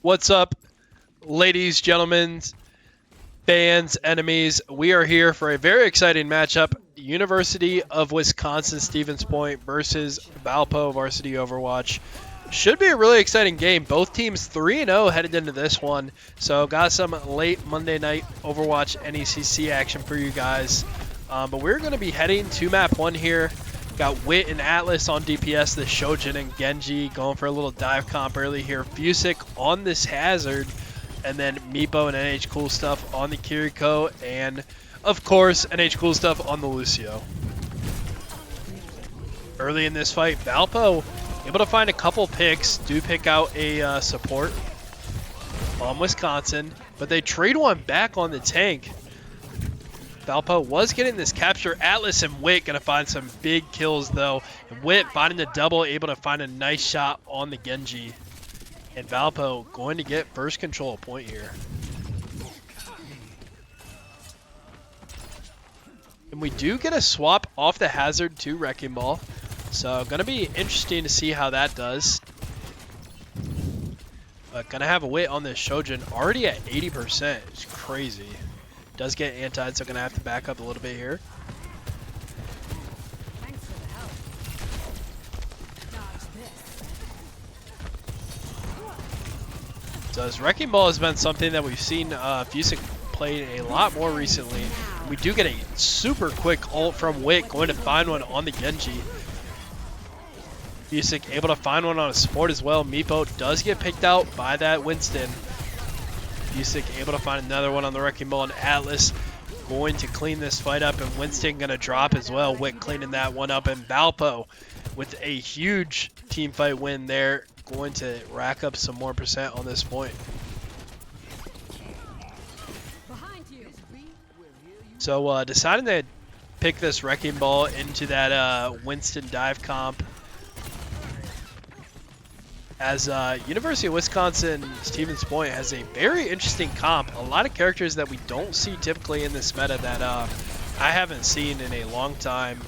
What's up, ladies, gentlemen, fans, enemies? We are here for a very exciting matchup. University of Wisconsin-Stevens Point versus Valpo Varsity Overwatch. Should be a really exciting game. Both teams 3-0 headed into this one. So got some late Monday night Overwatch NECC action for you guys. But we're going to be heading to map 1 here. Got Wit and Atlas on DPS, the Shojin and Genji going for a little dive comp early here. Fusic on this Hazard, and then Meepo and NH Cool Stuff on the Kiriko, and of course NH Cool Stuff on the Lucio. Early in this fight, Valpo able to find a couple picks, do pick out a support on Wisconsin, but they trade one back on the tank. Valpo was getting this capture. Atlas and Wit going to find some big kills, though. And Wit finding the double, able to find a nice shot on the Genji. And Valpo going to get first control point here. And we do get a swap off the Hazard to Wrecking Ball. So going to be interesting to see how that does. But going to have a Wit on this Shojin already at 80%. It's crazy. Does get antied, so going to have to back up a little bit here. So this Wrecking Ball has been something that we've seen Fusic play a lot more recently. We do get a super quick ult from Wit, going to find one on the Genji. Fusic able to find one on a support as well. Meepo does get picked out by that Winston. Fusic able to find another one on the Wrecking Ball, and Atlas going to clean this fight up, and Winston going to drop as well. Wit cleaning that one up, and Valpo with a huge team fight win there, going to rack up some more percent on this point. So deciding to pick this Wrecking Ball into that Winston dive comp, as University of Wisconsin-Stevens Point has a very interesting comp. A lot of characters that we don't see typically in this meta that I haven't seen in a long time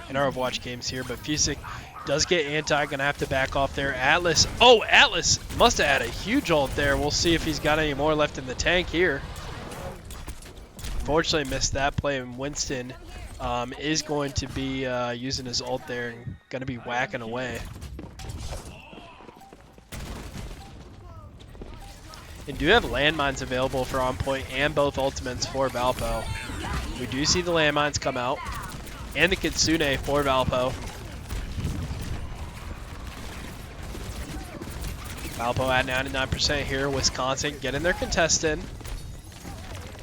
in our Overwatch games here. But Fusic does get anti, gonna have to back off there. Atlas, oh, Atlas must have had a huge ult there. We'll see if he's got any more left in the tank here. Unfortunately missed that play, and Winston is going to be using his ult there and gonna be whacking away. And do have landmines available for On Point and both ultimates for Valpo. We do see the landmines come out. And the Kitsune for Valpo. Valpo at 99% here. Wisconsin getting their contest in.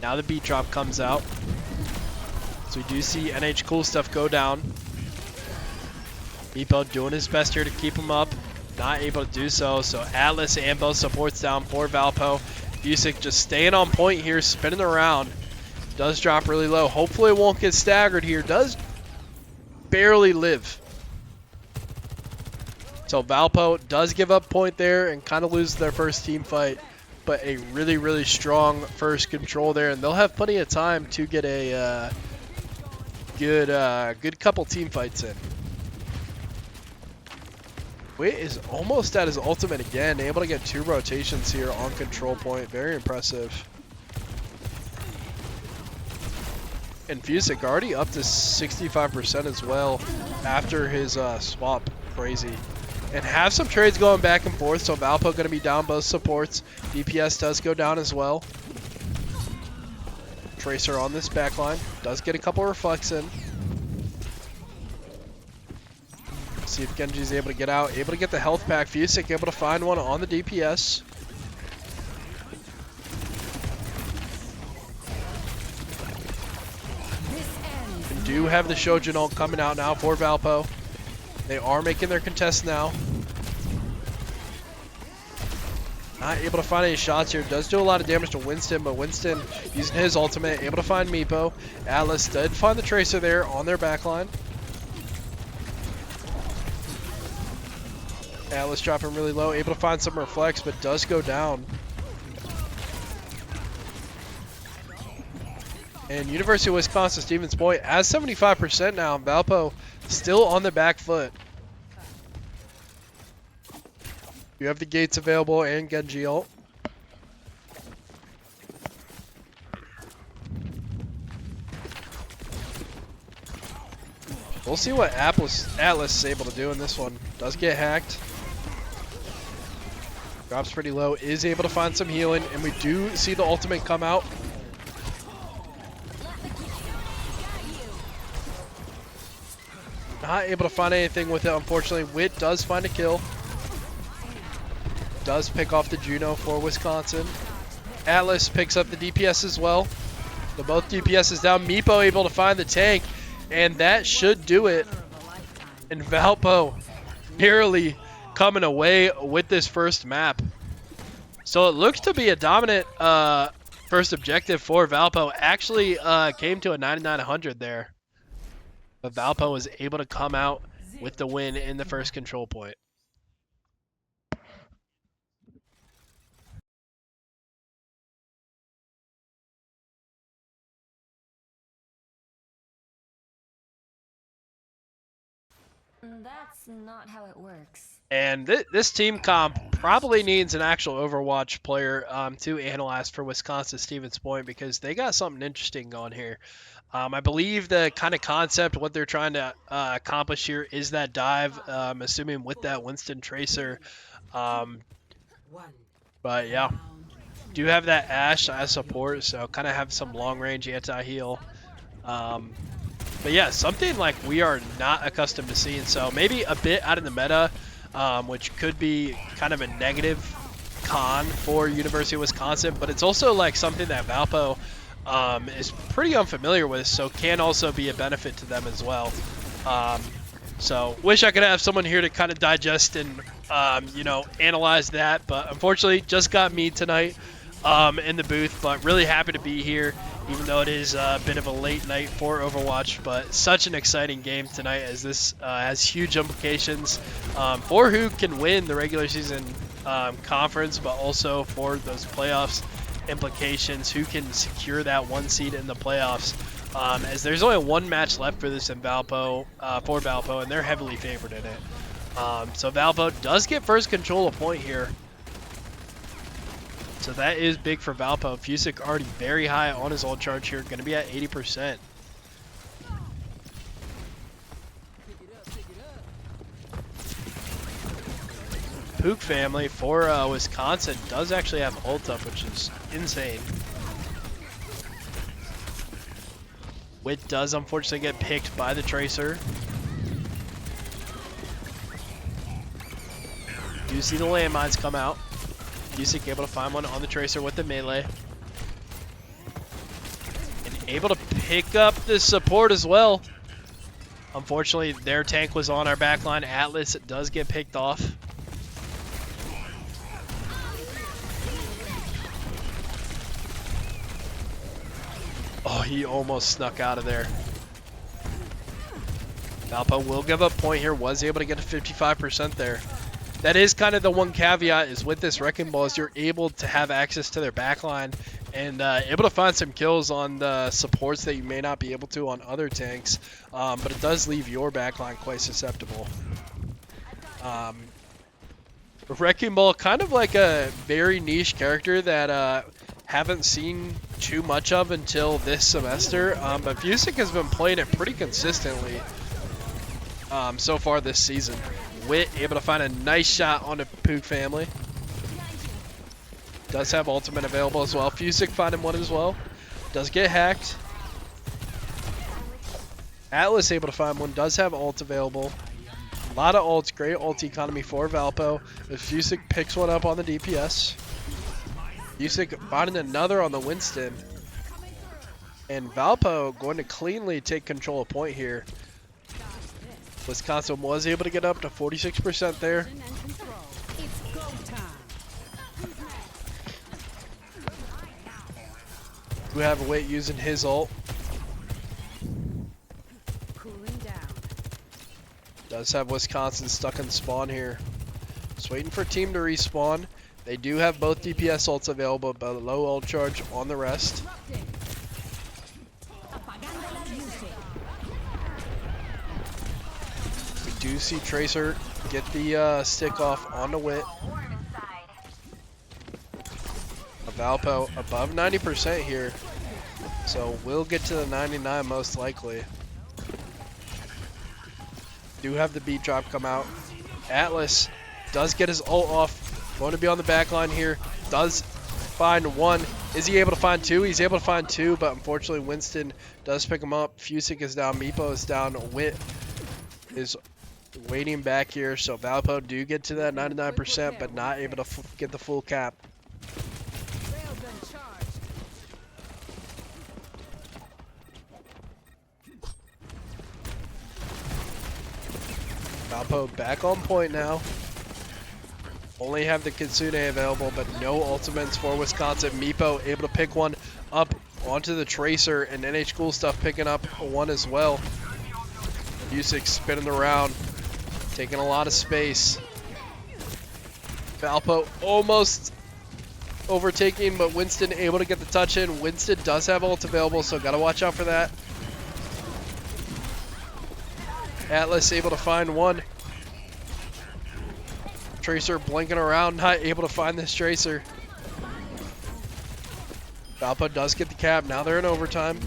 Now the beat drop comes out. So we do see NH Cool Stuff go down. Meepo doing his best here to keep him up. Not able to do so, so Atlas and both supports down for Valpo. Fusic just staying on point here, spinning around. Does drop really low. Hopefully it won't get staggered here. Does barely live. So Valpo does give up point there and kind of lose their first team fight. But a really, really strong first control there. And they'll have plenty of time to get a good couple team fights in. Wit is almost at his ultimate again, able to get 2 rotations here on control point. Very impressive. And Fusic already up to 65% as well after his swap. Crazy. And have some trades going back and forth, so Valpo going to be down both supports. DPS does go down as well. Tracer on this backline. Does get a couple reflects in. See if Genji's able to get out, able to get the health pack. Fusic able to find one on the DPS. And do have the Shojin ult coming out now for Valpo. They are making their contest now. Not able to find any shots here. Does do a lot of damage to Winston, but Winston using his ultimate, able to find Meepo. Atlas did find the Tracer there on their backline. Atlas dropping really low, able to find some reflects, but does go down. And University of Wisconsin-Stevens Point at 75% now. Valpo still on the back foot. You have the gates available and Genji ult. We'll see what Atlas is able to do in this one. Does get hacked. Drops pretty low. Is able to find some healing. And we do see the ultimate come out. Not able to find anything with it, unfortunately. Wit does find a kill. Does pick off the Juno for Wisconsin. Atlas picks up the DPS as well. So both DPS is down. Meepo able to find the tank. And that should do it. And Valpo nearly coming away with this first map. So it looks to be a dominant first objective for Valpo. Actually came to a 99-100 there. But Valpo was able to come out with the win in the first control point. That's not how it works. And this team comp probably needs an actual Overwatch player to analyze for Wisconsin Stevens Point, because they got something interesting going here. I believe the kind of concept, what they're trying to accomplish here is that dive, assuming with that Winston Tracer. But yeah, do have that Ashe as support, so kind of have some long-range anti-heal. But yeah, something like we are not accustomed to seeing, so maybe a bit out of the meta, which could be kind of a negative con for University of Wisconsin, but it's also like something that Valpo is pretty unfamiliar with, so can also be a benefit to them as well. So wish I could have someone here to kind of digest and you know, analyze that, but unfortunately just got me tonight in the booth. But really happy to be here, even though it is a bit of a late night for Overwatch. But such an exciting game tonight, as this has huge implications for who can win the regular season conference, but also for those playoffs implications, who can secure that 1 seed in the playoffs, as there's only one match left for this in Valpo, for Valpo, and they're heavily favored in it. So Valpo does get first control of point here. So that is big for Valpo. Fusic already very high on his ult charge here, going to be at 80%. Pook family for Wisconsin does actually have ult up, which is insane. Wit does unfortunately get picked by the Tracer. Do see the landmines come out. Fusic able to find one on the Tracer with the melee. And able to pick up the support as well. Unfortunately, their tank was on our backline. Atlas does get picked off. Oh, he almost snuck out of there. Valpo will give up point here. Was able to get a 55% there. That is kind of the one caveat is with this Wrecking Ball, is you're able to have access to their backline and able to find some kills on the supports that you may not be able to on other tanks. But it does leave your backline quite susceptible. Wrecking Ball, kind of like a very niche character that haven't seen too much of until this semester. But Fusic has been playing it pretty consistently so far this season. Wit able to find a nice shot on the Pook family. Does have ultimate available as well. Fusic finding one as well. Does get hacked. Atlas able to find one. Does have ult available. A lot of ults. Great ult economy for Valpo. If Fusic picks one up on the DPS. Fusic finding another on the Winston. And Valpo going to cleanly take control of point here. Wisconsin was able to get up to 46% there. We have Wit using his ult. Does have Wisconsin stuck in spawn here. Just waiting for team to respawn. They do have both DPS ults available, but a low ult charge on the rest. We do see Tracer get the stick off on the Wit. Valpo above 90% here. So we'll get to the 99 most likely. Do have the beat drop come out. Atlas does get his ult off. Going to be on the back line here. Does find one. Is he able to find two? He's able to find two, but unfortunately Winston does pick him up. Fusic is down. Meepo is down. Wit is waiting back here. So Valpo do get to that 99%, but not able to get the full cap. Valpo back on point now. Only have the Kitsune available, but no ultimates for Wisconsin. Meepo able to pick one up onto the Tracer, and NH Cool Stuff picking up one as well. Fusic spinning around, taking a lot of space. Valpo almost overtaking, but Winston able to get the touch in. Winston does have ult available, so gotta watch out for that. Atlas able to find one. Tracer blinking around, not able to find this Tracer. Valpo does get the cap. Now they're in overtime.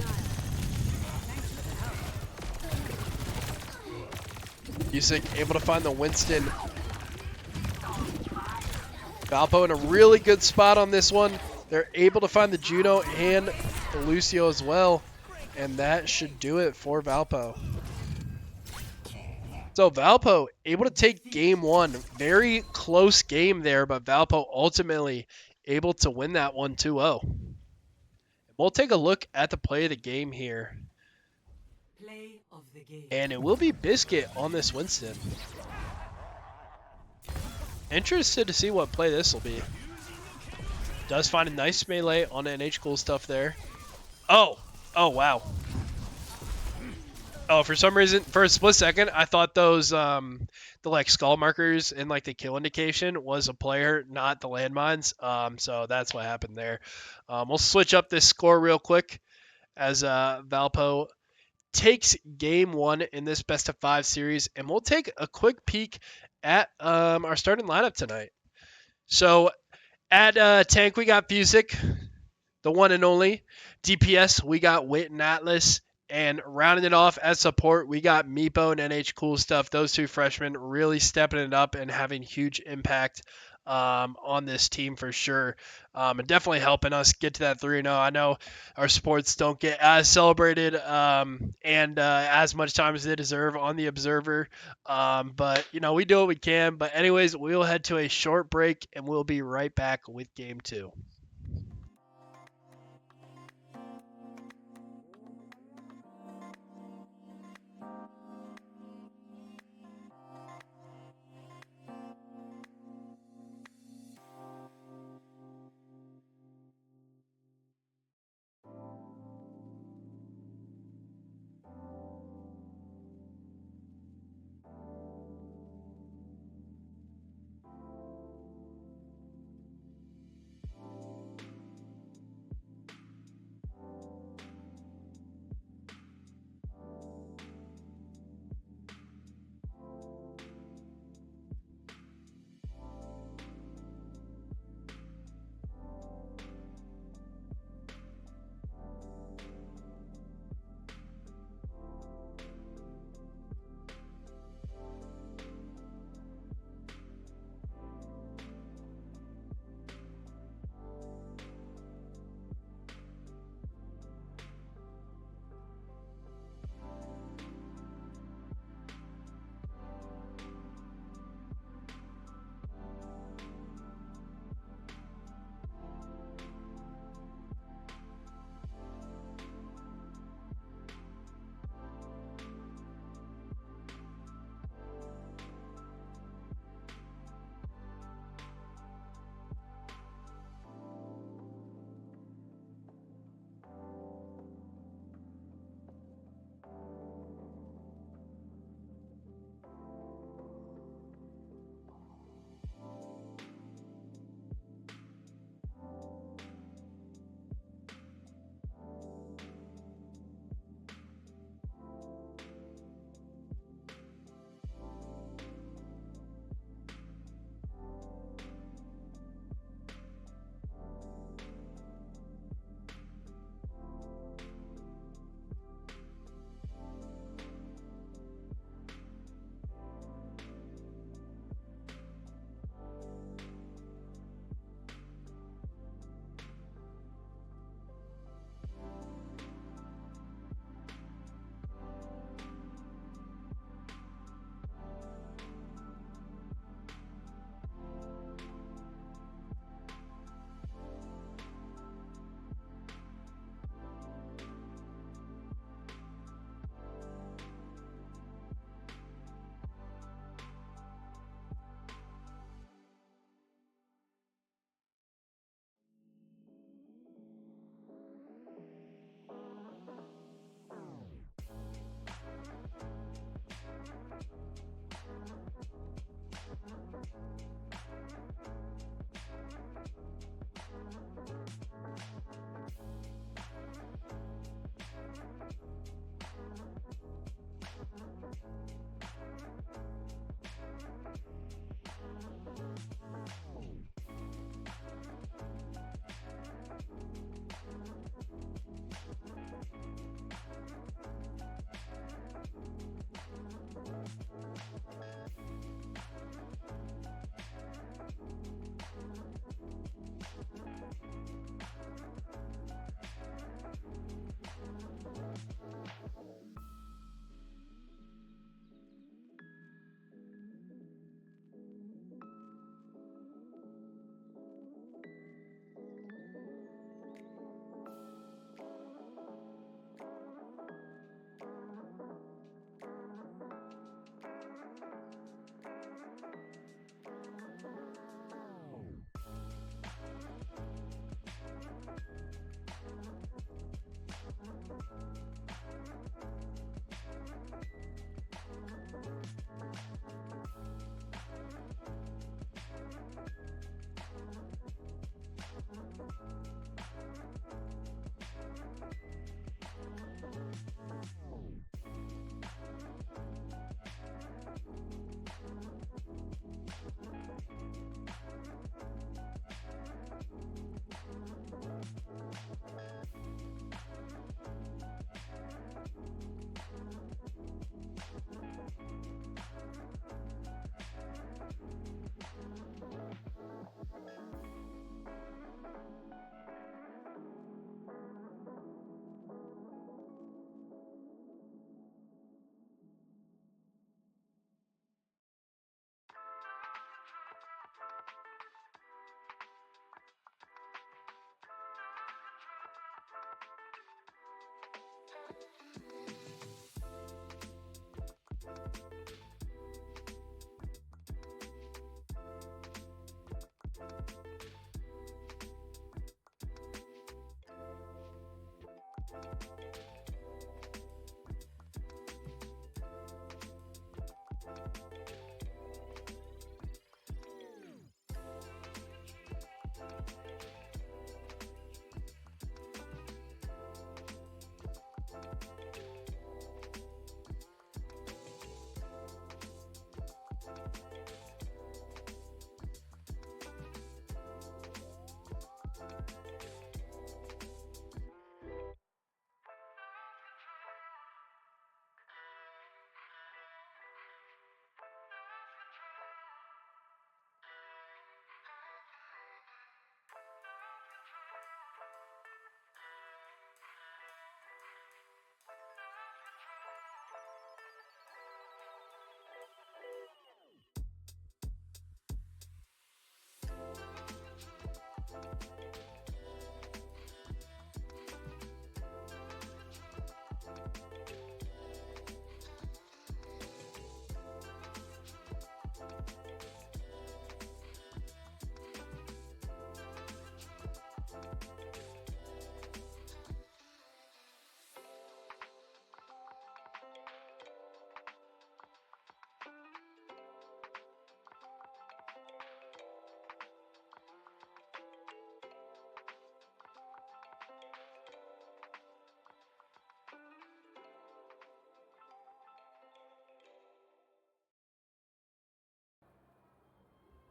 Fusic able to find the Winston. Valpo in a really good spot on this one. They're able to find the Juno and the Lucio as well. And that should do it for Valpo. So Valpo able to take game one. Very close game there, but Valpo ultimately able to win that one 2-0. We'll take a look at the play of the game here. Play of the game. And it will be Biscuit on this Winston. Interested to see what play this will be. Does find a nice melee on NH Cool Stuff there. Oh wow. Oh, for some reason, for a split second, I thought those the like skull markers and like the kill indication was a player, not the landmines. So that's what happened there. We'll switch up this score real quick as Valpo takes game one in this best of 5 series, and we'll take a quick peek at our starting lineup tonight. So at tank we got Fusic, the one and only. DPS we got Wit and Atlas. And rounding it off as support, we got Meepo and NH Cool Stuff. Those two freshmen really stepping it up and having huge impact on this team for sure. And definitely helping us get to that 3-0. I know our sports don't get as celebrated and as much time as they deserve on the Observer. But, you know, we do what we can. But anyways, we'll head to a short break and we'll be right back with game 2.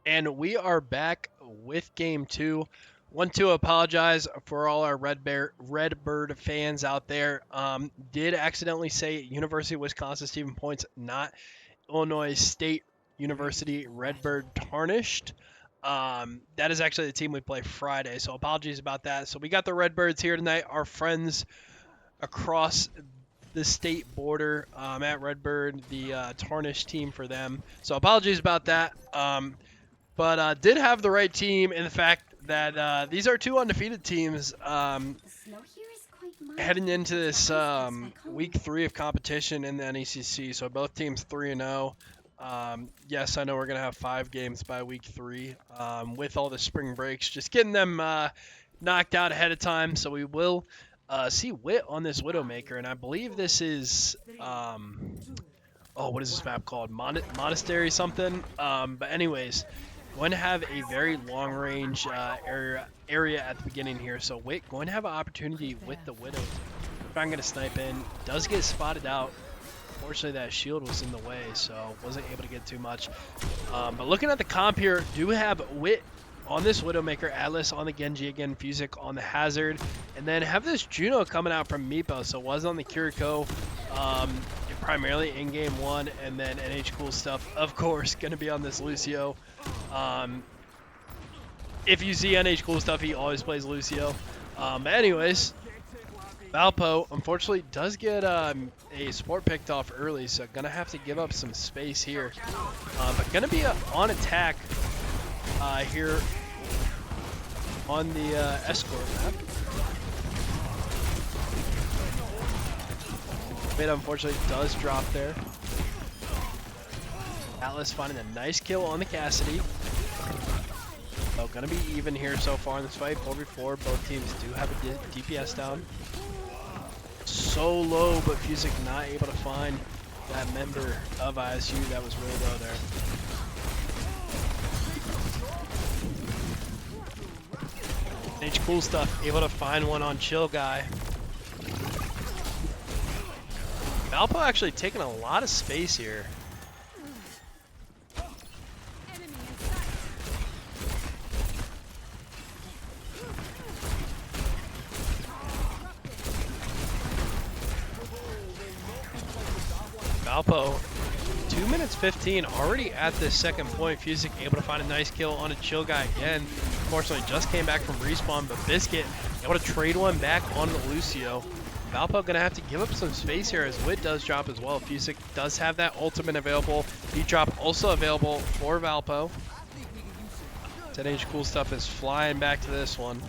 And we are back with game two. Want to apologize for all our Redbird fans out there. Did accidentally say University of Wisconsin Stevens Point's, not Illinois State University Redbird Tarnished. That is actually the team we play Friday, so apologies about that. So we got the Redbirds here tonight, our friends across the state border at Redbird, the Tarnished team for them. So apologies about that. But did have the right team in the fact that these are two undefeated teams heading into this week 3 of competition in the NECC. So both teams 3-0. Yes, I know we're going to have 5 games by week 3 with all the spring breaks. Just getting them knocked out ahead of time. So we will see Wit on this Widowmaker. And I believe this is... what is this map called? Monastery something? But anyways... going to have a very long range area at the beginning here. So Witt going to have an opportunity with the Widows. Trying to snipe in. Does get spotted out. Unfortunately, that shield was in the way, so wasn't able to get too much. But looking at the comp here, do have Witt on this Widowmaker, Atlas on the Genji again, Fusic on the Hazard, and then have this Juno coming out from Meepo. So was on the Kiriko. Primarily in game 1, and then NH Cool Stuff, of course, going to be on this Lucio. If you see NH Cool Stuff, he always plays Lucio. But anyways, Valpo, unfortunately, does get a support picked off early, so going to have to give up some space here. But going to be on attack here on the escort map. Mid, unfortunately, does drop there. Atlas finding a nice kill on the Cassidy. So gonna be even here so far in this fight. 4v4. Both teams do have a DPS down. so low, but Fusic not able to find that member of ISU that was really low there. Cool stuff, able to find one on Chill Guy. Valpo actually taking a lot of space here. Valpo, 2 minutes 15, already at this second point. Fusic able to find a nice kill on a Chill Guy again. Unfortunately, just came back from respawn, but Biscuit able to trade one back on Lucio. Valpo gonna have to give up some space here as Wit does drop as well. Fusic does have that ultimate available. Beat drop also available for Valpo. 10H Cool Stuff is flying back to this one.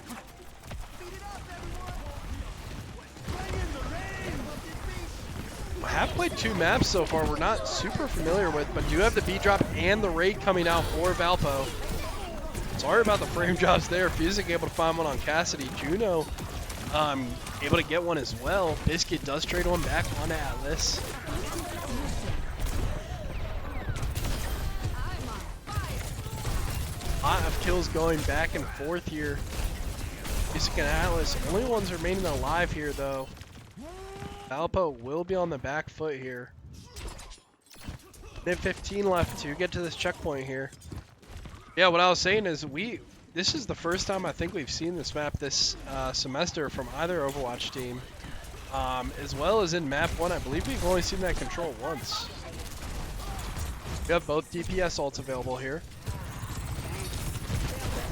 I have played 2 maps so far we're not super familiar with, but do have the beat drop and the raid coming out for Valpo. Sorry about the frame drops there. Fusic able to find one on Cassidy. Juno able to get one as well. Biscuit does trade one back on Atlas. A lot of kills going back and forth here. Fusic and Atlas, only ones remaining alive here though. Valpo will be on the back foot here. They have 15 left to get to this checkpoint here. Yeah, what I was saying is this is the first time I think we've seen this map this semester from either Overwatch team. As well as in map 1, I believe we've only seen that control once. We have both DPS ults available here.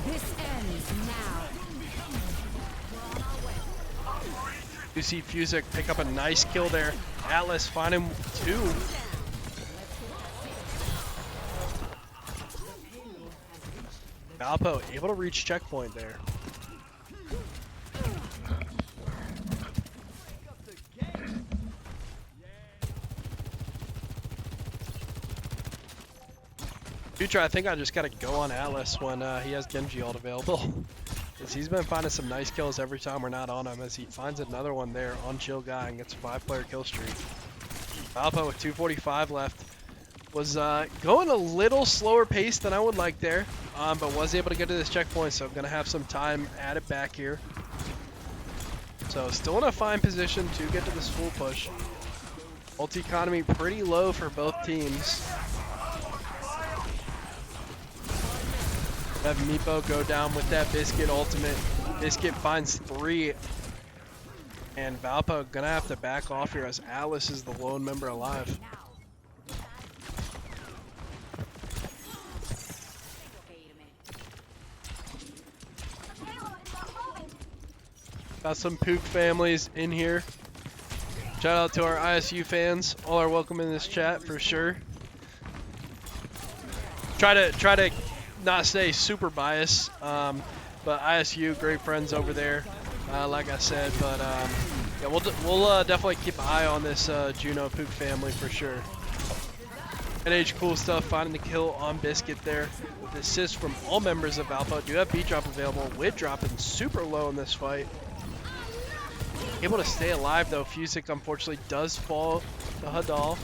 This ends now. You see Fusic pick up a nice kill there. Atlas finding 2. Valpo able to reach checkpoint there. Future, I think I just gotta go on Atlas when he has Genji ult available. Because he's been finding some nice kills every time we're not on him, as he finds another one there on Chill Guy and gets a 5-player kill streak. Valpo with 2:45 left. Was going a little slower pace than I would like there, but was able to get to this checkpoint, so I'm going to have some time added back here. So still in a fine position to get to this full push. Ult economy pretty low for both teams. Have Meepo go down with that Biscuit ultimate. Biscuit finds 3. And Valpo going to have to back off here as Atlas is the lone member alive. Got some Pook families in here. Shout out to our ISU fans. All are welcome in this chat for sure. Try to not stay super biased, but ISU, great friends over there. Like I said, but yeah, we'll definitely keep an eye on this Juno Pook family for sure. NH Cool Stuff finding the kill on Biscuit there with assist from all members of Valpo. Do have beat drop available. Wid dropping super low in this fight. Able to stay alive though. Fusic unfortunately does fall to Hadal.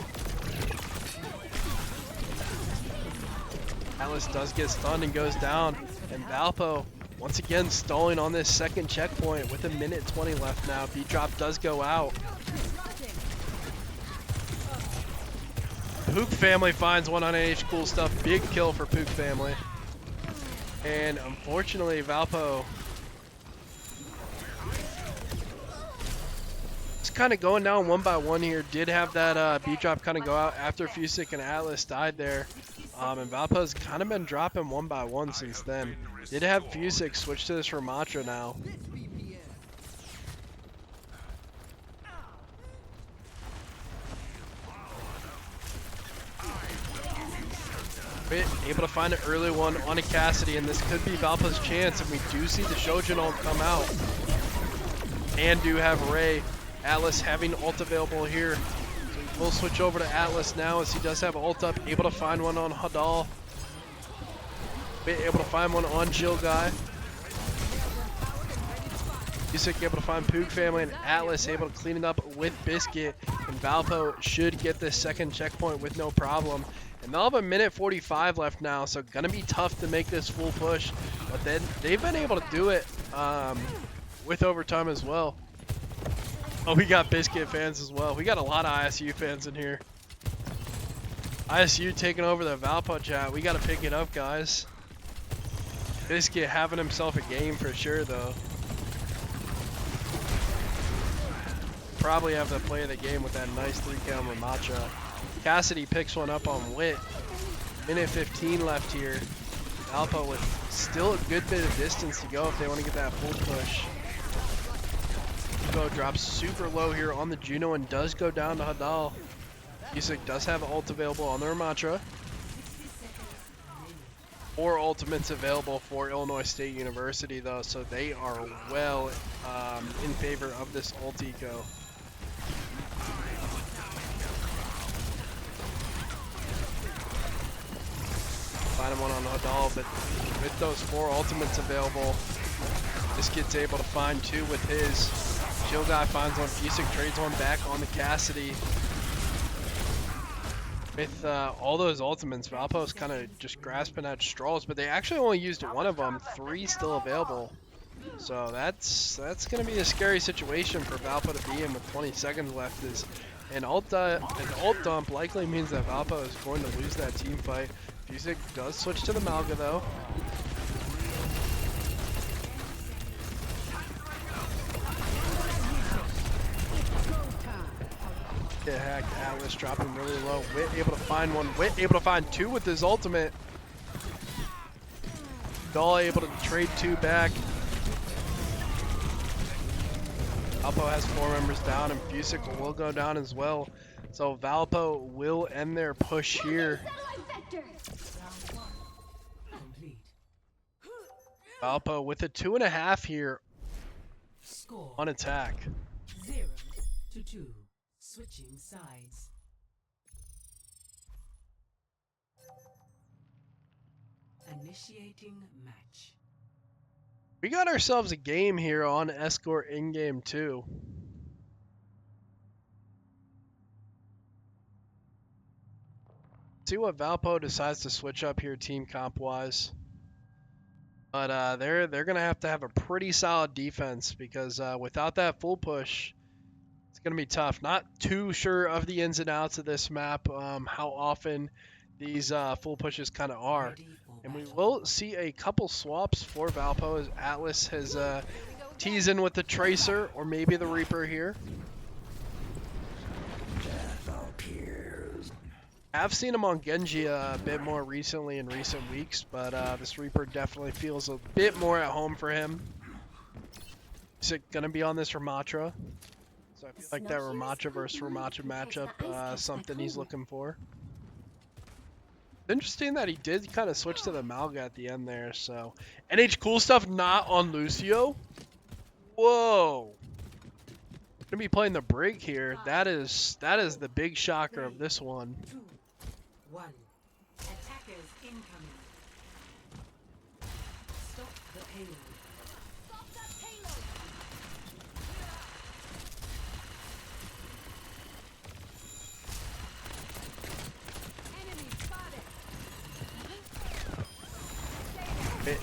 Atlas does get stunned and goes down, and Valpo once again stalling on this second checkpoint with 1:20 left now. Beat drop does go out. Pook family finds one on NH Cool Stuff. Big kill for Pook family. And unfortunately Valpo kind of going down one by one here. Did have that beat drop kind of go out after Fusic and Atlas died there. And Valpo's kind of been dropping one by one since then. Did have Fusic switch to this Ramatra now. Able to find an early one on a Cassidy, and this could be Valpo's chance, and we do see the Shojin ult come out. And do have Ray. Atlas having ult available here. So we'll switch over to Atlas now as he does have ult up. Able to find one on Hadal. Able to find one on Jill Guy. NECC able to find Poog family, and Atlas able to clean it up with Biscuit, and Valpo should get this second checkpoint with no problem. And they'll have a minute 45 left now, so gonna be tough to make this full push, but then they've been able to do it with overtime as well. Oh, we got Biscuit fans as well. We got a lot of ISU fans in here. ISU taking over the Valpo chat. We got to pick it up, guys. Biscuit having himself a game for sure, though. Probably have the play of the game with that nice 3-count Ramacha. Cassidy picks one up on Wit. Minute 15 left here. Valpo with still a good bit of distance to go if they want to get that full push. Go drops super low here on the Juno and does go down to Hadal. NECC does have ult available on the Ramatra. 4 ultimates available for Illinois State University though, so they are well in favor of this ult eco. Find one on Hadal, but with those 4 ultimates available, this kid's able to find 2 with his. Chill guy finds one, NECC trades one back on the Cassidy. With all those ultimates, Valpo's kind of just grasping at straws, but they actually only used one of them, 3 still available. So that's going to be a scary situation for Valpo to be in with 20 seconds left. An ult dump likely means that Valpo is going to lose that team fight. NECC does switch to the Malga though. Get hacked. Atlas dropping really low. Wit able to find one. Wit able to find 2 with his ultimate. Dahl able to trade 2 back. Valpo has 4 members down, and NECC will go down as well. So Valpo will end their push here. Valpo with a 2.5 here on attack. 0-2. Switching sides. Initiating match. We got ourselves a game here on Escort in-game 2. See what Valpo decides to switch up here team comp wise. But they're gonna have to have a pretty solid defense because without that full push, it's going to be tough. Not too sure of the ins and outs of this map, how often these full pushes kind of are. And we will see a couple swaps for Valpo as Atlas has teasing with the Tracer or maybe the Reaper here. I've seen him on Genji a bit more recently in recent weeks, but this Reaper definitely feels a bit more at home for him. Is it going to be on this Ramatra? So I feel like that Ramacha versus Ramacha matchup, something he's looking for. Interesting that he did kind of switch to the Malga at the end there, so. NH Cool Stuff not on Lucio? Whoa. Gonna be playing the Brig here. That is the big shocker of this one. 2, 1. Attackers incoming. Stop the payload.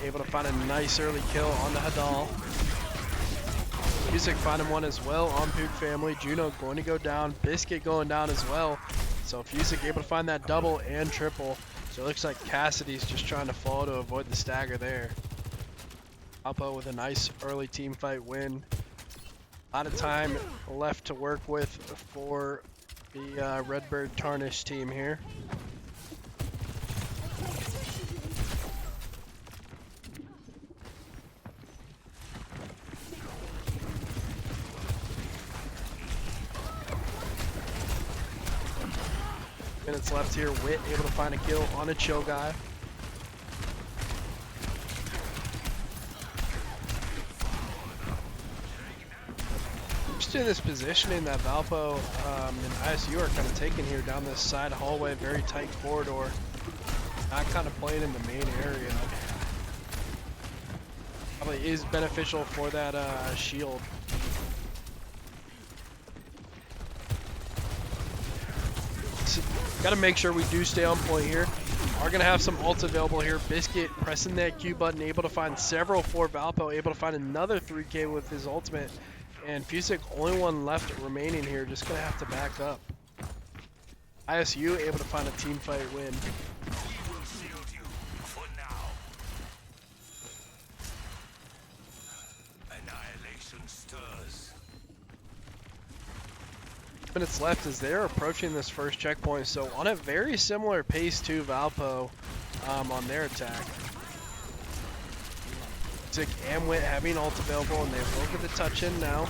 Able to find a nice early kill on the Hadal. NECC finding one as well on Poog family. Juno going to go down. Biscuit going down as well. So NECC able to find that double and triple. So it looks like Cassidy's just trying to fall to avoid the stagger there. Valpo with a nice early team fight win. A lot of time left to work with for the Redbird Tarnished team here. Minutes left here. Wit able to find a kill on a chill guy. Just in this positioning that Valpo and ISU are kind of taking here down this side hallway, very tight corridor. Not kind of playing in the main area. definitely is beneficial for that shield. So, gotta make sure we do stay on point here. Are gonna have some ults available here. Biscuit pressing that Q button, able to find several for Valpo, able to find another 3K with his ultimate. And Fusick, only one left remaining here, just gonna have to back up. ISU able to find a team fight win. Minutes left as they're approaching this first checkpoint, so on a very similar pace to Valpo on their attack. Sick and Wit having ult available, and they will get the touch in now.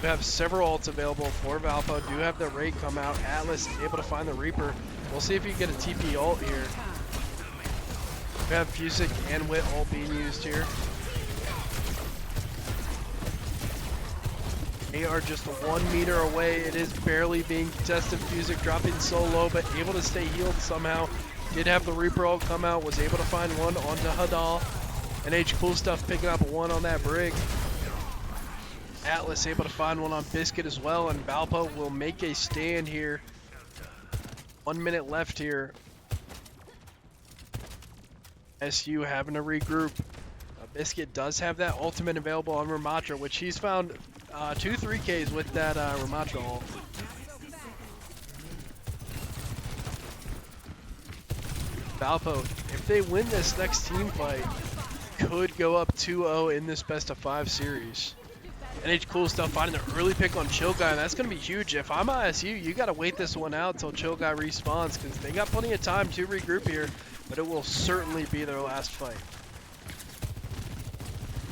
We have several ults available for Valpo. Do have the raid come out. Atlas able to find the Reaper. We'll see if you get a TP ult here. We have Fusick and Wit ult being used here. They are just 1 meter away. It is barely being contested. Fusick dropping so low, but able to stay healed somehow. Did have the Reaper ult come out. Was able to find one onto Hadal. NH Cool Stuff picking up one on that Brig. Atlas able to find one on Biscuit as well, and Valpo will make a stand here. 1 minute left here. SU having to regroup. Biscuit does have that ultimate available on Ramatra, which he's found 2 3Ks with that Ramatra ult. Valpo, if they win this next team fight, could go up 2-0 in this best of 5 series. NH Cool Stuff finding the early pick on Chill Guy, and that's going to be huge. If I'm ISU, you got to wait this one out till Chill Guy respawns, because they got plenty of time to regroup here, but it will certainly be their last fight.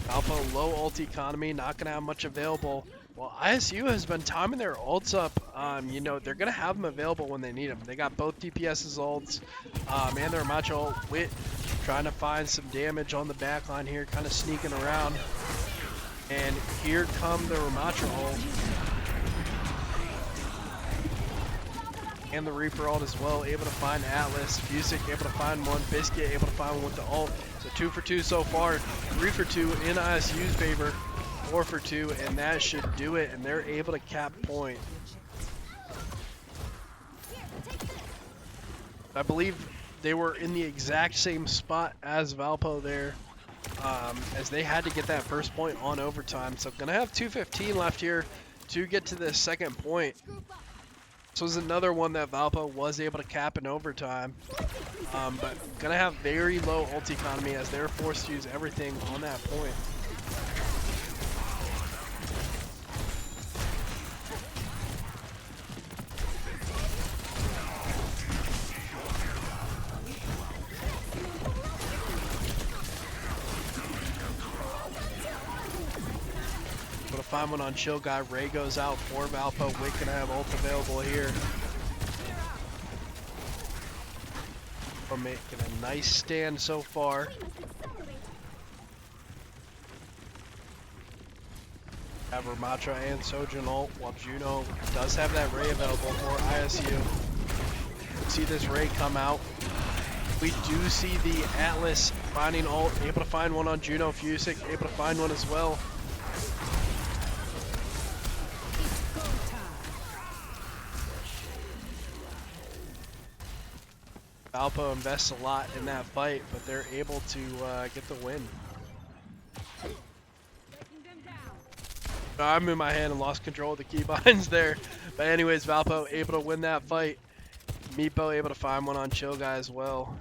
Valpo, low ult economy, not going to have much available. Well, ISU has been timing their ults up. You know, they're going to have them available when they need them. They got both DPS's ults, and their Ramatra ult. Wit trying to find some damage on the back line here, kind of sneaking around. And here come the Ramatra ult. And the Reaper ult as well, able to find Atlas. Fusick able to find one. Biscuit able to find one with the ult. So 2 for 2 so far. 3 for 2 in ISU's favor. 4 for 2, and that should do it. And they're able to cap point. I believe they were in the exact same spot as Valpo there. As they had to get that first point on overtime. So gonna have 2:15 left here to get to the second point. This was another one that Valpo was able to cap in overtime. But gonna have very low ult economy as they're forced to use everything on that point. Find one on Chill Guy. Ray goes out for Valpo. Wick gonna have ult available here. We're making a nice stand so far. Have Ramatra and Sojin ult, while Juno does have that Ray available for ISU. See this Ray come out. We do see the Atlas finding ult, able to find one on Juno. Fusick able to find one as well. Valpo invests a lot in that fight, but they're able to get the win. I'm in my hand and lost control of the keybinds there. But anyways, Valpo able to win that fight. Meepo able to find one on Chill Guy as well.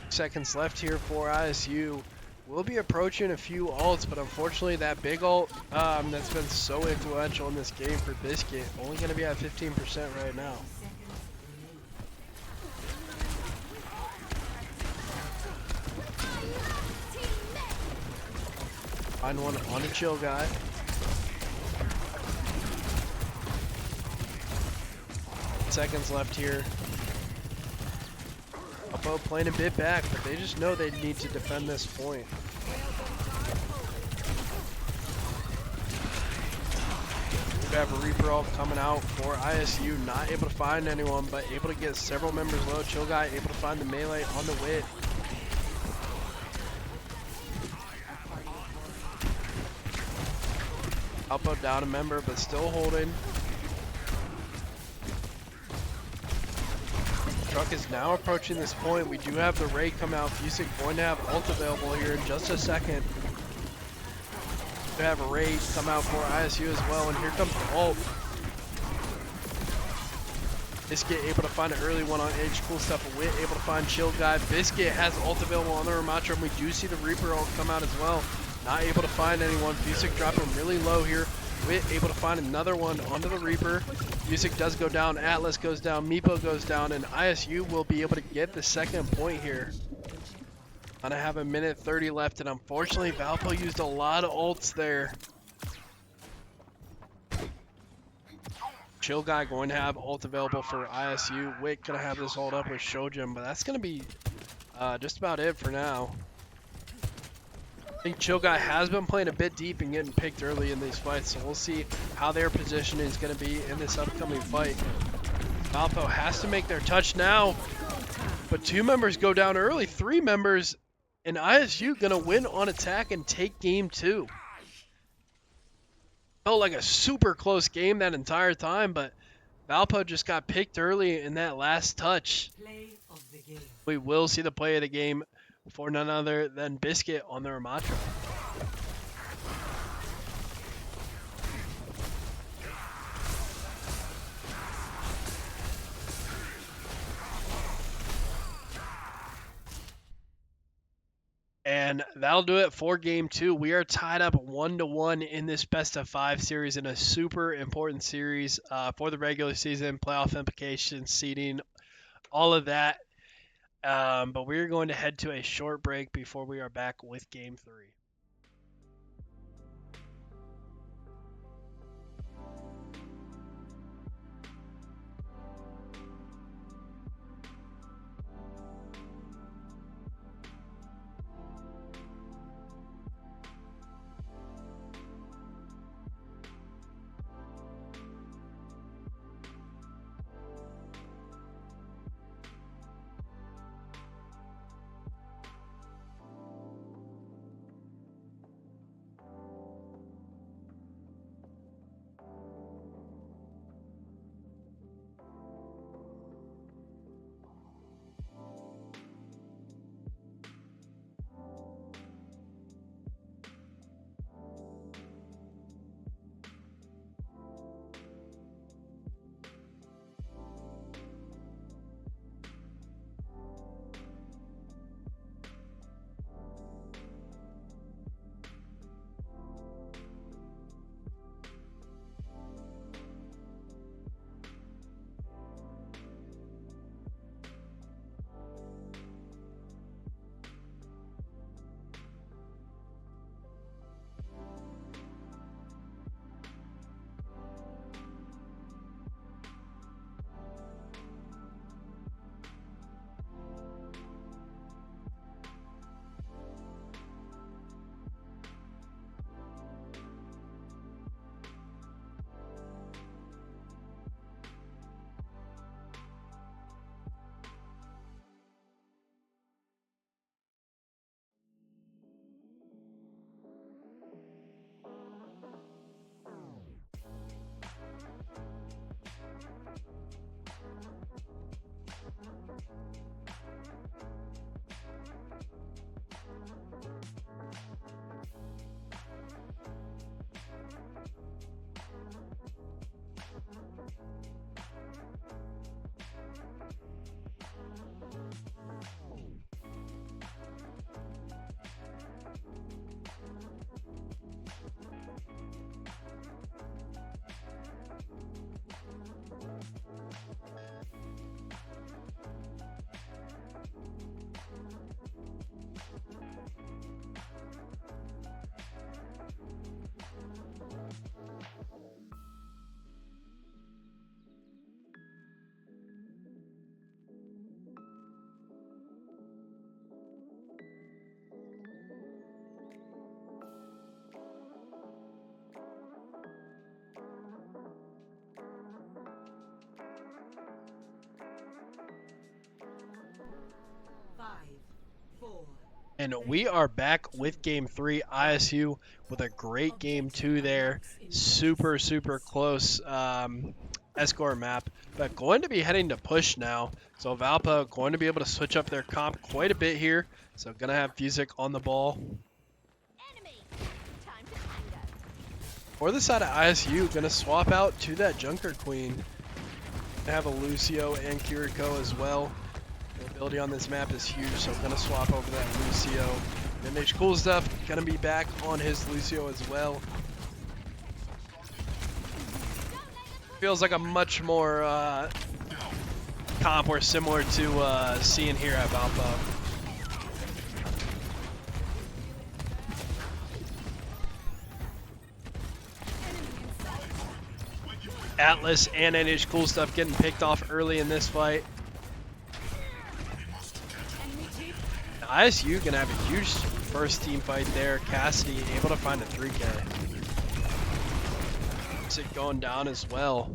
Seconds left here for ISU. We'll be approaching a few ults, but unfortunately that big ult that's been so influential in this game for Biscuit, only going to be at 15% right now. Find one on a Chill Guy. Seconds left here. Valpo playing a bit back, but they just know they need to defend this point. We have a Reaper ult coming out for ISU, not able to find anyone, but able to get several members low. Chill Guy able to find the melee on the wit. Valpo down a member, but still holding. Truck is now approaching this point. We do have the raid come out. Fusic going to have ult available here in just a second. We have a raid come out for ISU as well, and here comes the ult. Biscuit able to find an early one on edge. Cool stuff. Wit able to find Chill Guy. Biscuit has ult available on the Ramatra, and we do see the Reaper ult come out as well. Not able to find anyone. Fusic dropping really low here. Wit able to find another one onto the Reaper. Fusic does go down. Atlas goes down. Meepo goes down, and ISU will be able to get the second point here. Gonna have a minute 30 left, and unfortunately Valpo used a lot of ults there. Chill Guy going to have ult available for ISU. Wick gonna have this ult up with Shojin, but that's gonna be just about it for now. I think Chill Guy has been playing a bit deep and getting picked early in these fights, so we'll see how their position is going to be in this upcoming fight. Valpo has to make their touch now, but 2 members go down early, 3 members, and ISU going to win on attack and take game 2. Felt like a super close game that entire time, but Valpo just got picked early in that last touch. Play of the game. We will see the play of the game for none other than Biscuit on the Ramatra. And that'll do it for game 2. We are tied up 1-1 in this best of 5 series, in a super important series for the regular season, playoff implications, seeding, all of that. But we're going to head to a short break before we are back with game 3. And we are back with game 3, ISU, with a great game 2 there. Super, super close escort map. But going to be heading to push now. So Valpo going to be able to switch up their comp quite a bit here. So going to have Fusic on the ball. For the side of ISU, going to swap out to that Junker Queen. Gonna have a Lucio and Kiriko as well. The ability on this map is huge, so I'm gonna swap over that Lucio. Vintage Cool Stuff gonna be back on his Lucio as well. Feels like a much more comp or similar to seeing here at Valpo. Atlas and NH Cool Stuff getting picked off early in this fight. ISU gonna have a huge first team fight there. Cassidy able to find a 3K. It going down as well.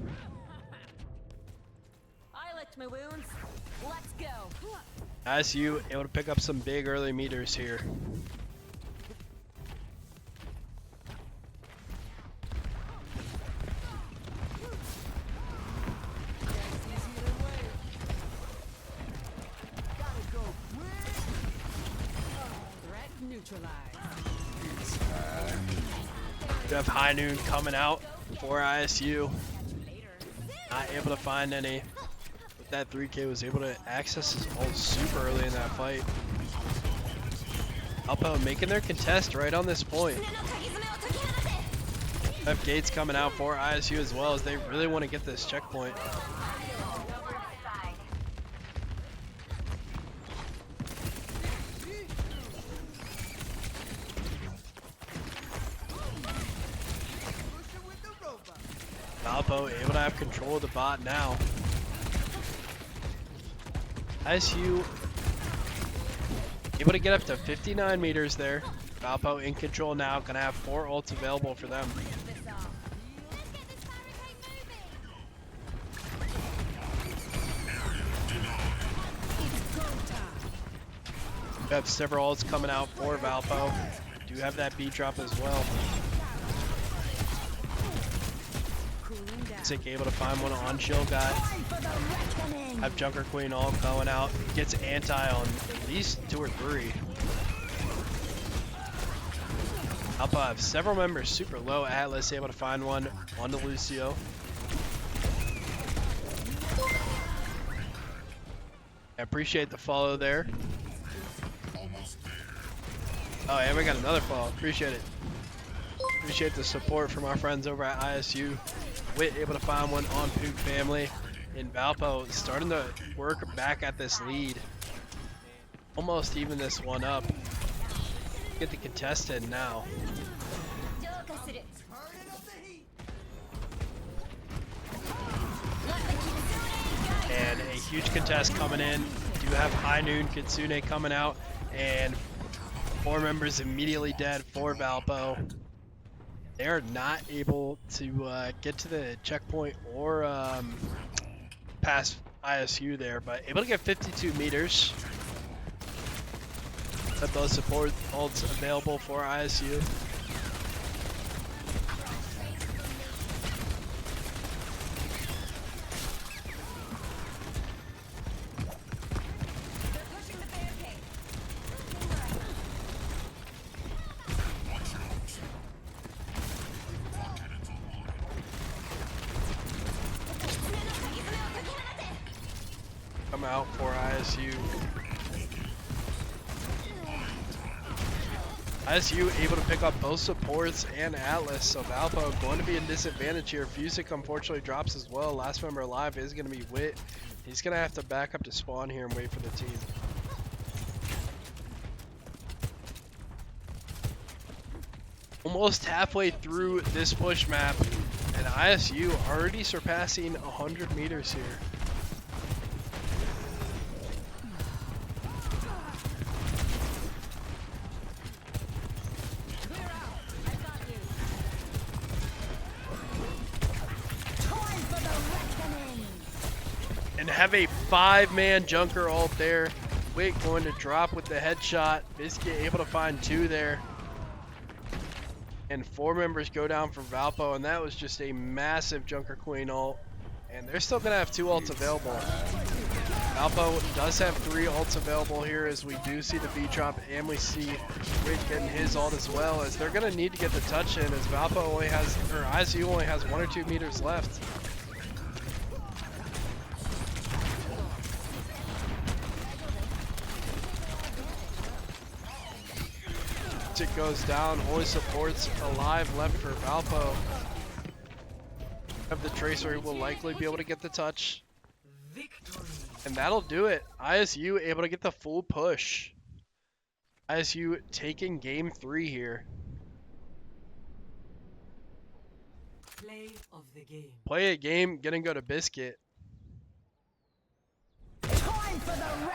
I licked my wounds. Let's go. ISU able to pick up some big early meters here. We have High Noon coming out for ISU. Not able to find any. With that 3K, was able to access his ult super early in that fight. Valpo making their contest right on this point. Have Gates coming out for ISU as well, as they really want to get this checkpoint. Valpo able to have control of the bot now. ISU able to get up to 59 meters there. Valpo in control now, gonna have 4 ults available for them. We have several ults coming out for Valpo. Do have that B drop as well. Able to find one on Chill Guy. Have Junker Queen all going out. Gets anti on at least 2 or 3. Alpha have several members super low. Atlas able to find one on the Lucio. I appreciate the follow there. Oh, and we got another follow. Appreciate it. Appreciate the support from our friends over at ISU. Wit able to find one on Pook Family. And Valpo starting to work back at this lead. Almost even this one up. Get the contested now. And a huge contest coming in. Do have High Noon Kitsune coming out. And 4 members immediately dead for Valpo. They are not able to get to the checkpoint or pass ISU there, but able to get 52 meters. Got those support ults available for ISU. Come out for ISU. ISU able to pick up both supports and Atlas, so Valpo going to be in disadvantage here. Fusic unfortunately drops as well. Last member alive is going to be Wit. He's going to have to back up to spawn here and wait for the team. Almost halfway through this push map, and ISU already surpassing 100 meters here. And have a 5-man Junker ult there. Wick going to drop with the headshot. Biscuit able to find 2 there. And 4 members go down for Valpo, and that was just a massive Junker Queen ult. And they're still going to have 2 ults available. Valpo does have 3 ults available here, as we do see the V drop, and we see Wick getting his ult as well, as they're going to need to get the touch in, as Valpo only has, or ISU only has 1 or 2 meters left. It goes down, only supports alive left for Valpo. Have the Tracer, who will likely be able to get the touch. Victory. And that'll do it. ISU able to get the full push. ISU taking game 3 here. Play of the game. Play a game, gonna go to Biscuit.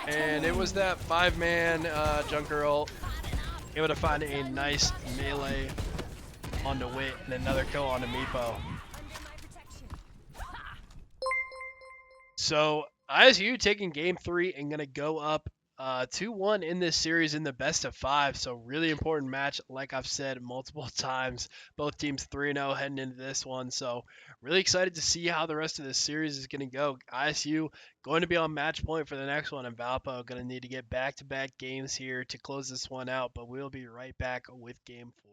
And it was that 5-man Junker ult. Able to find a nice melee onto Wit and another kill onto Meepo. So ISU taking game 3 and gonna go up 2-1 in this series in the best of 5. So really important match, like I've said multiple times. Both teams 3-0 heading into this one. So really excited to see how the rest of this series is going to go. ISU going to be on match point for the next one, and Valpo going to need to get back-to-back games here to close this one out. But we'll be right back with game 4.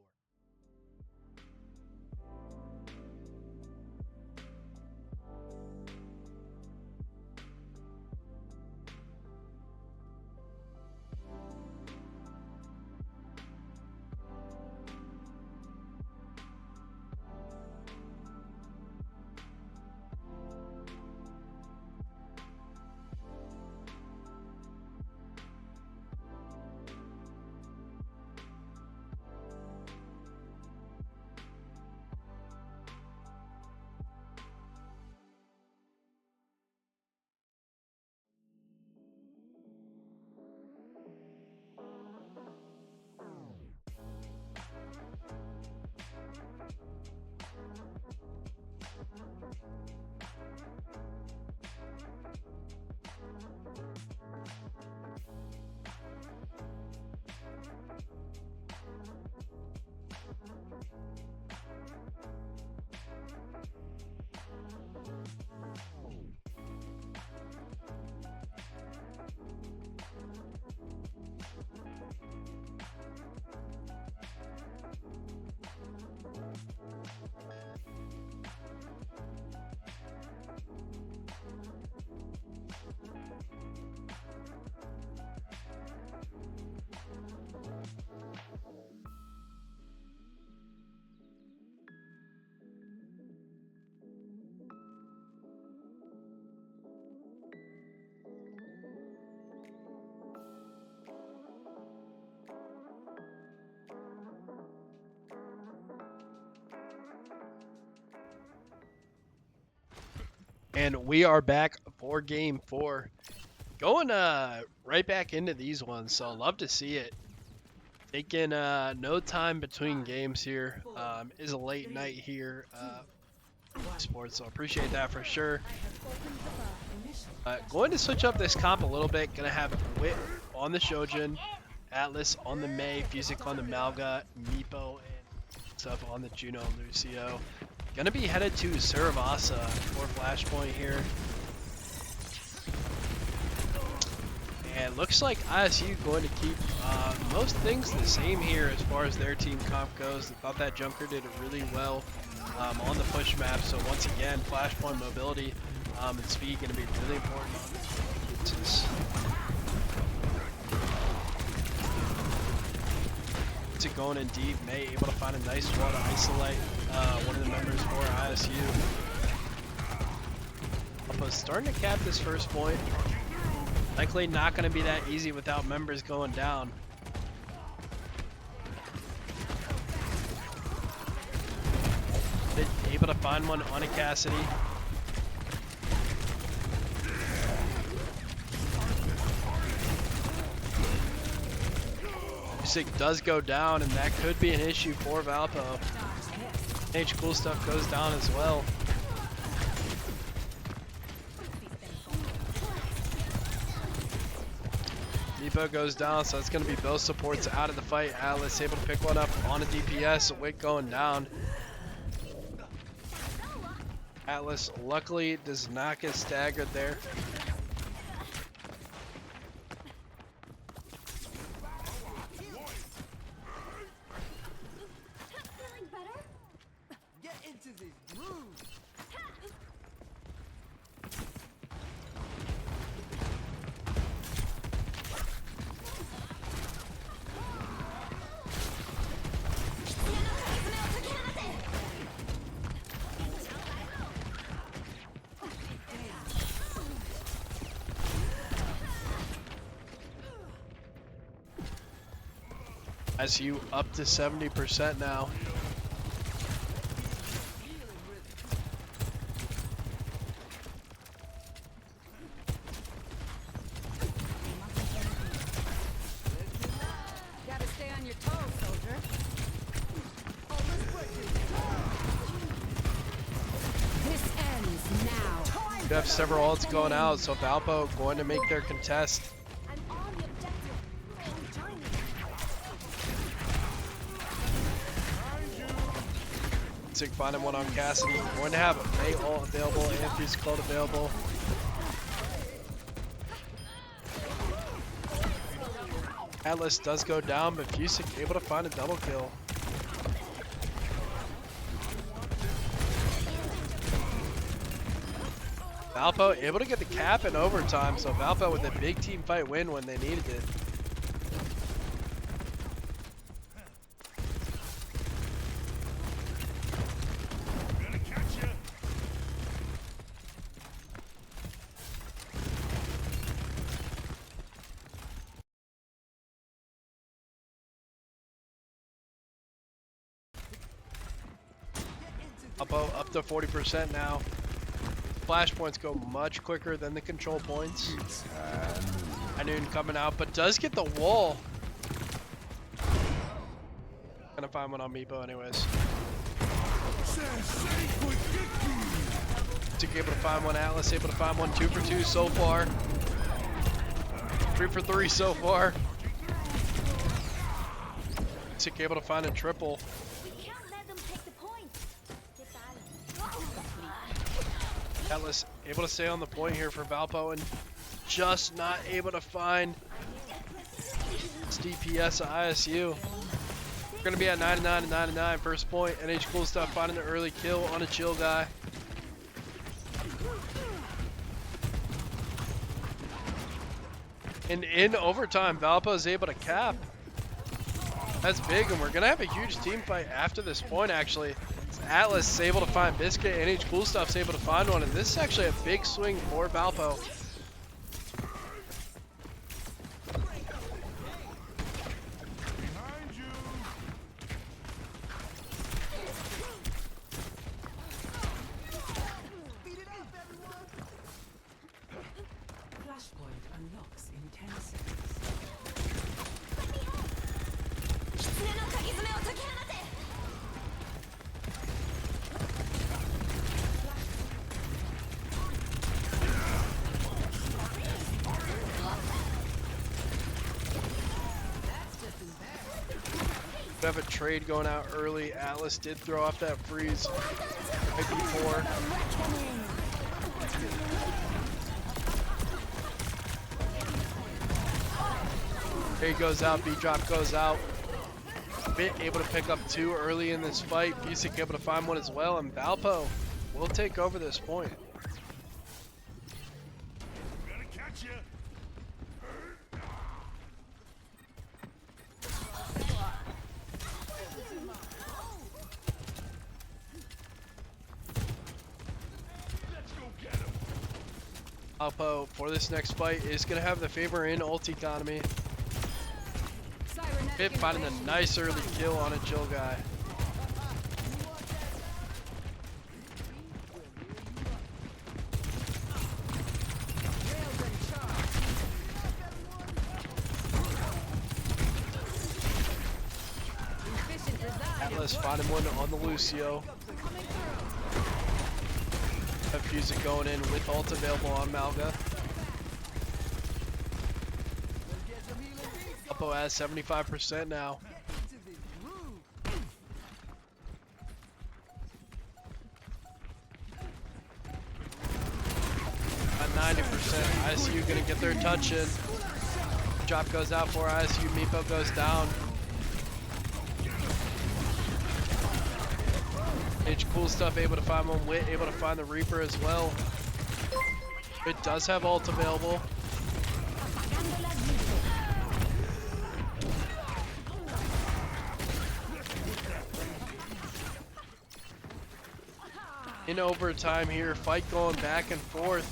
And we are back for game 4. Going right back into these ones, so love to see it. Taking no time between games here. Is a late night here. Sports, so appreciate that for sure. Going to switch up this comp a little bit. Gonna have Wit on the Shojin, Atlas on the Mei, Fusic on the Malga, Meepo and stuff on the Juno and Lucio. Gonna be headed to Suravasa for Flashpoint here. And looks like ISU going to keep most things the same here as far as their team comp goes. I thought that Junker did it really well on the push map. So once again, Flashpoint mobility and speed going to be really important on this. To going in deep, May able to find a nice draw to isolate one of the members for ISU. Alpha's starting to cap this first point. Likely not going to be that easy without members going down. Able to find one on a Cassidy. Music does go down, and that could be an issue for Valpo. H cool stuff goes down as well. Meepo goes down, so it's going to be both supports out of the fight. Atlas able to pick one up on a DPS. Wick going down. Atlas luckily does not get staggered there. Get into this groove. ICU up to 70% now. Gotta stay on your toes, soldier. This ends now. We have several ults going out, so Valpo going to make their contest. I'm on the objective. Come join me. Sig finding one on Cassidy. Going to have a May ult available and Fuse Cult available. Atlas does go down, but Fusic able to find a double kill. Valpo able to get the cap in overtime, so Valpo with a big team fight win when they needed it. Valpo up to 40% now. Flash points go much quicker than the control points. Inoon coming out, but does get the wall. Gonna find one on Meepo anyways. Tick able to find one, Atlas able to find one, 2 for 2 so far. 3 for 3 so far. Tick able to find a triple. We can't let them take the point. Get that. Atlas able to stay on the point here for Valpo and just not able to find this DPS at ISU. We're going to be at 99 and 99. First point. NH Cool Stuff finding the early kill on a chill guy. And in overtime, Valpo is able to cap. That's big, and we're going to have a huge team fight after this point, actually. Atlas is able to find Biscuit, NH Cool Stuff's able to find one, and this is actually a big swing for Valpo. Flashpoint unlocks in 10 seconds. We have a trade going out early. Atlas did throw off that freeze right before. There he goes out, B-drop goes out. Bit able to pick up 2 early in this fight. Fusic able to find one as well, and Valpo will take over this point. Valpo for this next fight is going to have the favor in ult economy. Bit finding a nice early kill on a chill guy. Atlas finding one on the Lucio. Have Fusic going in with ult available on Malga. Valpo at 75% now. At 90%, ISU gonna get their touch in. Drop goes out for ISU, Meepo goes down. Cool stuff, able to find one. Wit able to find the Reaper as well. It does have ult available. In overtime here, fight going back and forth.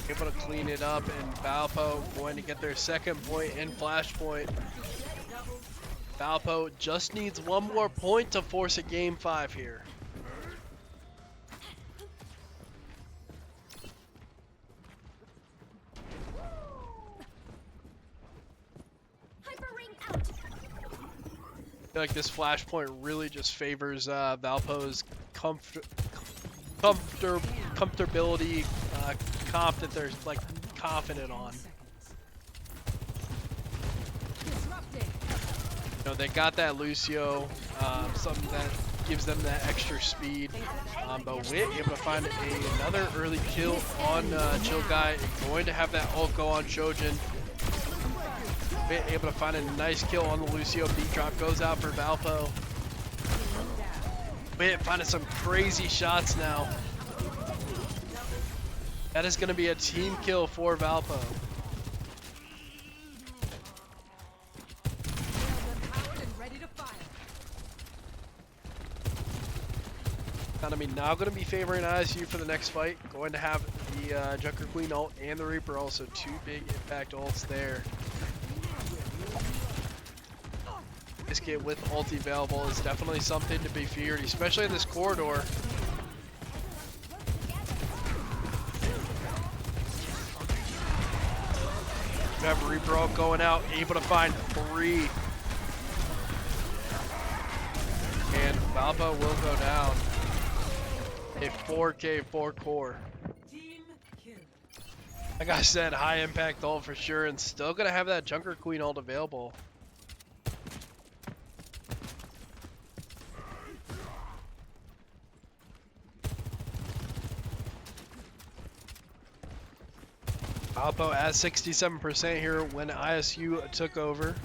Able to clean it up, and Valpo going to get their second point in Flashpoint. Valpo just needs one more point to force a game 5 here. I feel like this Flashpoint really just favors Valpo's comfortability, comp that they're like confident on. You know, they got that Lucio, something that gives them that extra speed. But Wit able to find another early kill on Chill Guy, going to have that ult go on Shojin. Wit able to find a nice kill on the Lucio. Beat drop goes out for Valpo. Wit finding some crazy shots now. That is going to be a team kill for Valpo. Economy now going to be favoring ISU for the next fight. Going to have the Junker Queen ult and the Reaper also. Two big impact ults there. This kit with ulti available is definitely something to be feared, especially in this corridor. We have Reaper ult going out, able to find 3. And Valpo will go down. A 4K 4 core. Like I said, high impact ult for sure, and still gonna have that Junker Queen ult available. Valpo at 67% here when ISU took over.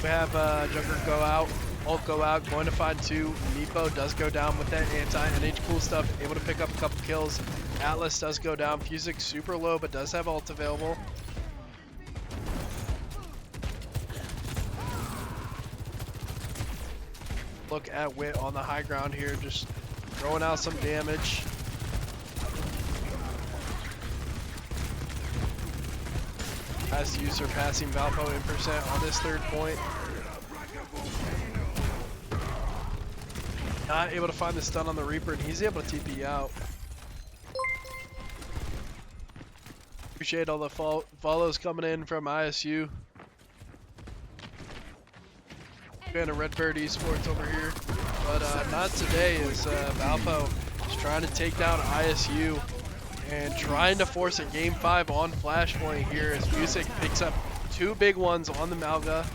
We have Junker go out, ult go out, going to find 2. Meepo does go down with that anti-NH cool stuff, able to pick up a couple kills. Atlas does go down. Fusic super low, but does have ult available. Look at Wit on the high ground here, just throwing out some damage. ISU surpassing Valpo in percent on this third point. Not able to find the stun on the Reaper, and he's able to TP out. Appreciate all the follows coming in from ISU. Fan of Redbird Esports over here, but not today. Is Valpo is trying to take down ISU and trying to force a game 5 on Flashpoint here as Music picks up 2 big ones on the Malga.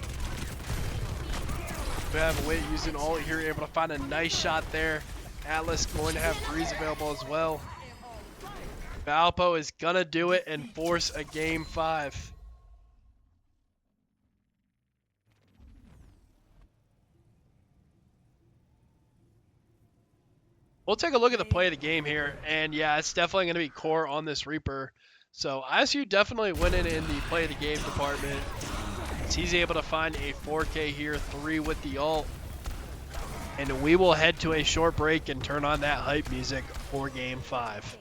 We have Wit using ult here, able to find a nice shot there. Atlas going to have 3s available as well. Valpo is gonna do it and force a game 5. We'll take a look at the play of the game here, and yeah, it's definitely going to be core on this Reaper. So ISU definitely winning in the play of the game department. He's able to find a 4K here, 3 with the ult. And we will head to a short break and turn on that hype music for game 5.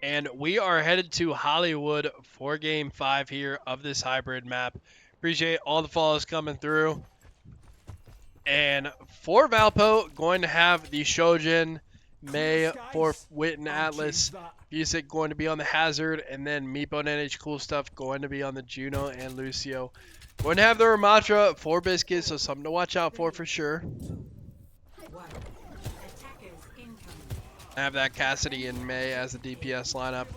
And we are headed to Hollywood for Game 5 here of this hybrid map. Appreciate all the follows coming through. And for Valpo, going to have the Shojin, May for Wit and Atlas, Music going to be on the Hazard, and then Meepo and NH Cool Stuff going to be on the Juno and Lucio. Going to have the Ramatra for Biscuit, so something to watch out for sure. I have that Cassidy and May as the DPS lineup.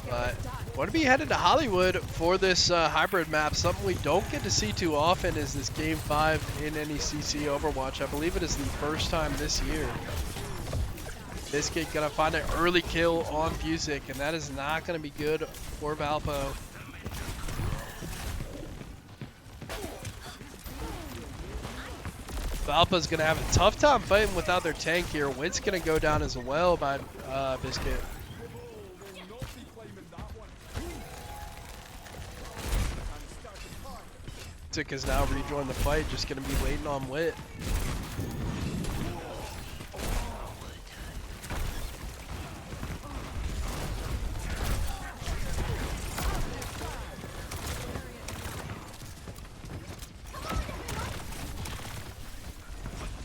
But going to be headed to Hollywood for this hybrid map. Something we don't get to see too often is this Game 5 in NECC Overwatch. I believe it is the first time this year. Biscuit gonna find an early kill on Fusic, and that is not gonna be good for Valpo. Valpo's gonna have a tough time fighting without their tank here. Wit's gonna go down as well by Biscuit. Biscuit has now rejoined the fight, just gonna be waiting on Wit.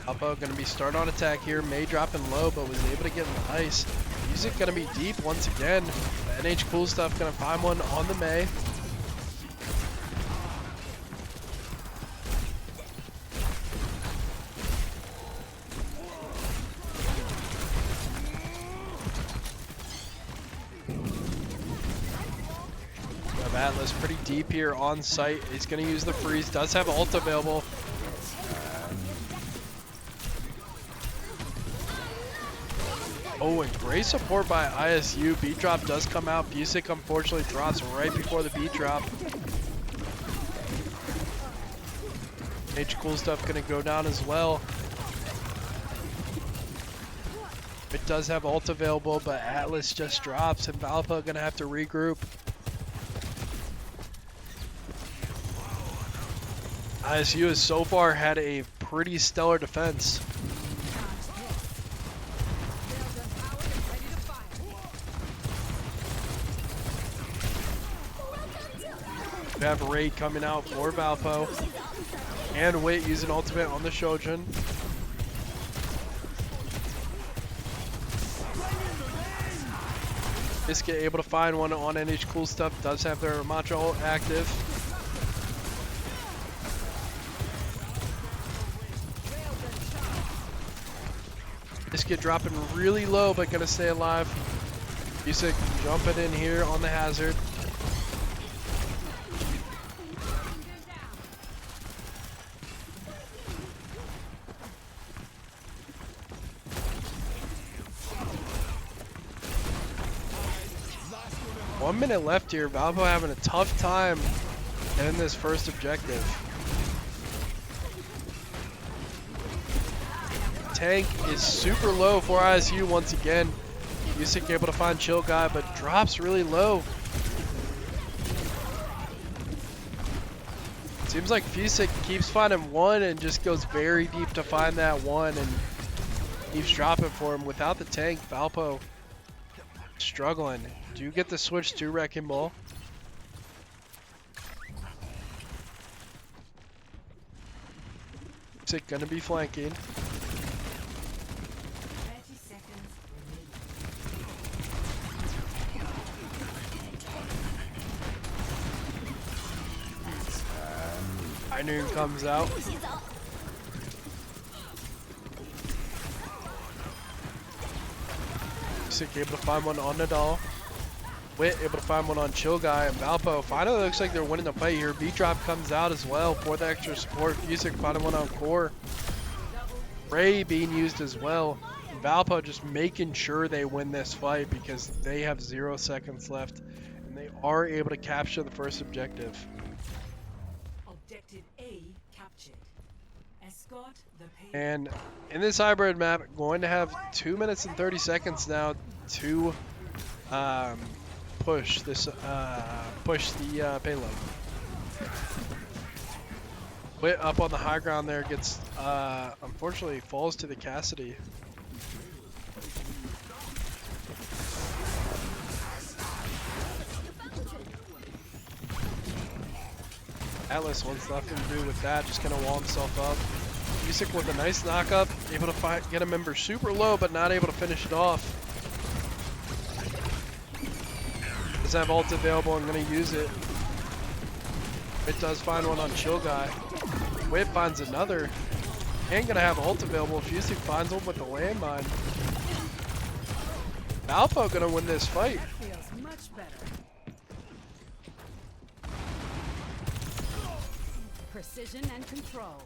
Valpo gonna be start on attack here. May dropping low, but was able to get in the ice. Music gonna be deep once again. The NH Cool Stuff gonna find one on the May. Atlas pretty deep here on site. He's gonna use the freeze. Does have ult available. Oh, and great support by ISU. Beat drop does come out. Busick unfortunately drops right before the beat drop. H Cool Stuff gonna go down as well. It does have ult available, but Atlas just drops, and Valpo gonna have to regroup. ISU has so far had a pretty stellar defense. We have Raid coming out for Valpo. And Wit using ultimate on the Shojin. Biscuit able to find one on NH Cool Stuff. Does have their Mantra ult active. Biscuit dropping really low, but gonna stay alive. Busick jumping in here on the Hazard. One minute left here. Valpo having a tough time getting this first objective. Tank is super low for ISU once again. Busick able to find Chill Guy, but drops really low. Seems like Busick keeps finding one and just goes very deep to find that one and keeps dropping for him. Without the tank, Valpo struggling. Do you get the switch to Wrecking Ball? Busick gonna be flanking. Noon comes out. Busick able to find one on Nadal. Wit able to find one on Chill Guy, and Valpo finally looks like they're winning the fight here. Beat drop comes out as well for the extra support. Busick finding one on Core. Ray being used as well. And Valpo just making sure they win this fight because they have 0 seconds left and they are able to capture the first objective. Objective A captured. Escort the payload. And in this hybrid map, going to have 2 minutes and 30 seconds now to push the payload. Wit up on the high ground there gets unfortunately falls to the Cassidy. Atlas, what's left to do with that? Just gonna wall himself up. Music with a nice knockup, able to get a member super low, but not able to finish it off. Does have ult available, I'm gonna use it. It does find one on Chill Guy. Wit finds another. Ain't gonna have ult available. Fusik finds one with the landmine. Valpo gonna win this fight. Feels much better. Precision and control.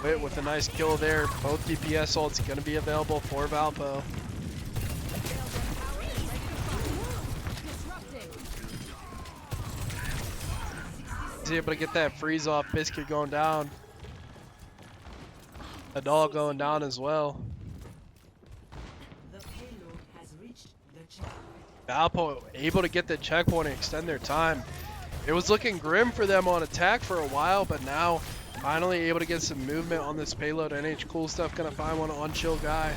Wit with a nice kill there. Both DPS ults gonna be available for Valpo. He's able to get that freeze off. Biscuit going down. A dog going down as well. The payload has reached the checkpoint. Valpo able to get the checkpoint and extend their time. It was looking grim for them on attack for a while, but now finally able to get some movement on this payload. NH Cool Stuff gonna find one on Chill Guy.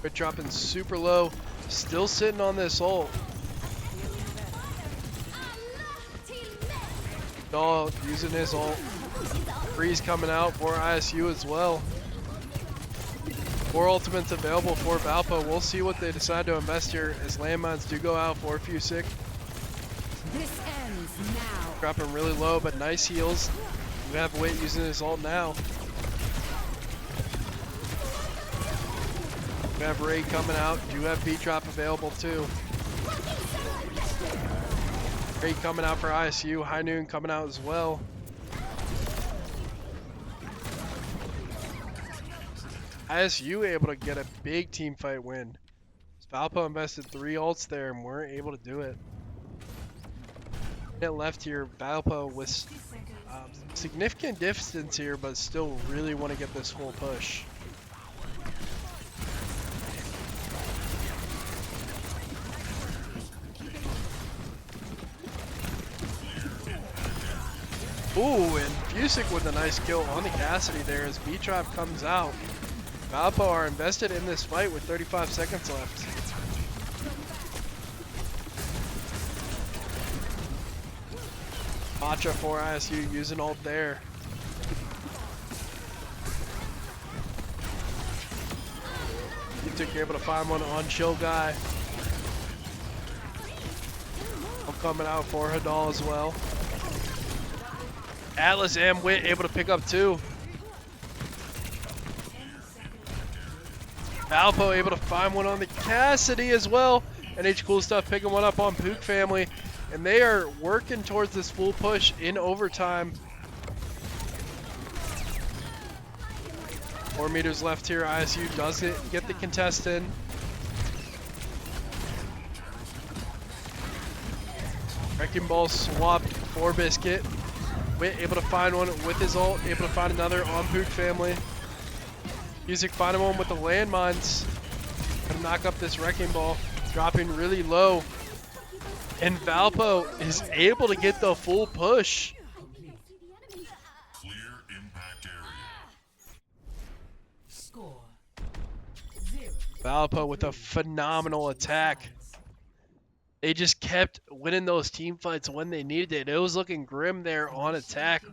We're dropping super low, still sitting on this ult. Dog using his ult. Freeze coming out for ISU as well. 4 ultimates available for Valpo. We'll see what they decide to invest here as landmines do go out for Fusik. This ends now. Dropping really low, but nice heals. We have Wit using his ult now. We have Ray coming out. Do have beat drop available too. Ray coming out for ISU. High Noon coming out as well. ISU able to get a big team fight win. Valpo invested 3 ults there and weren't able to do it. Minute left here. Valpo with significant distance here, but still really want to get this full push. Ooh, and Fusik with a nice kill on the Cassidy there as B-Trap comes out. Valpo are invested in this fight with 35 seconds left. Macha for ISU using ult there. Fusik able to find one on Chill Guy. Coming out for Hadal as well. Atlas and Wit able to pick up 2. Valpo able to find one on the Cassidy as well. NH Cool Stuff picking one up on Pook Family. And they are working towards this full push in overtime. 4 meters left here. ISU doesn't get the contest in. Wrecking Ball swapped for Biscuit. Wit able to find one with his ult, able to find another on Pook Family. Music finding one with the landmines. Gonna knock up this Wrecking Ball, dropping really low. And Valpo is able to get the full push. Clear impact area. Score 0. Valpo with a phenomenal attack. They just kept winning those team fights when they needed it. It was looking grim there on attack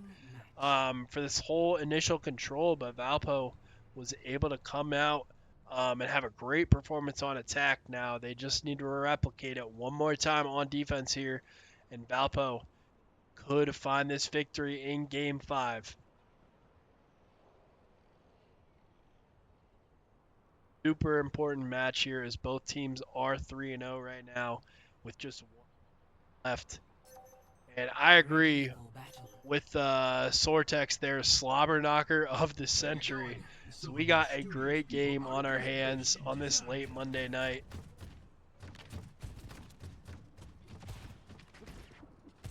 for this whole initial control, but Valpo was able to come out and have a great performance on attack now. They just need to replicate it one more time on defense here, and Valpo could find this victory in Game 5. Super important match here as both teams are 3-0 right now with just 1 left. And I agree with Sortex there, slobber knocker of the century. So we got a great game on our hands on this late Monday night.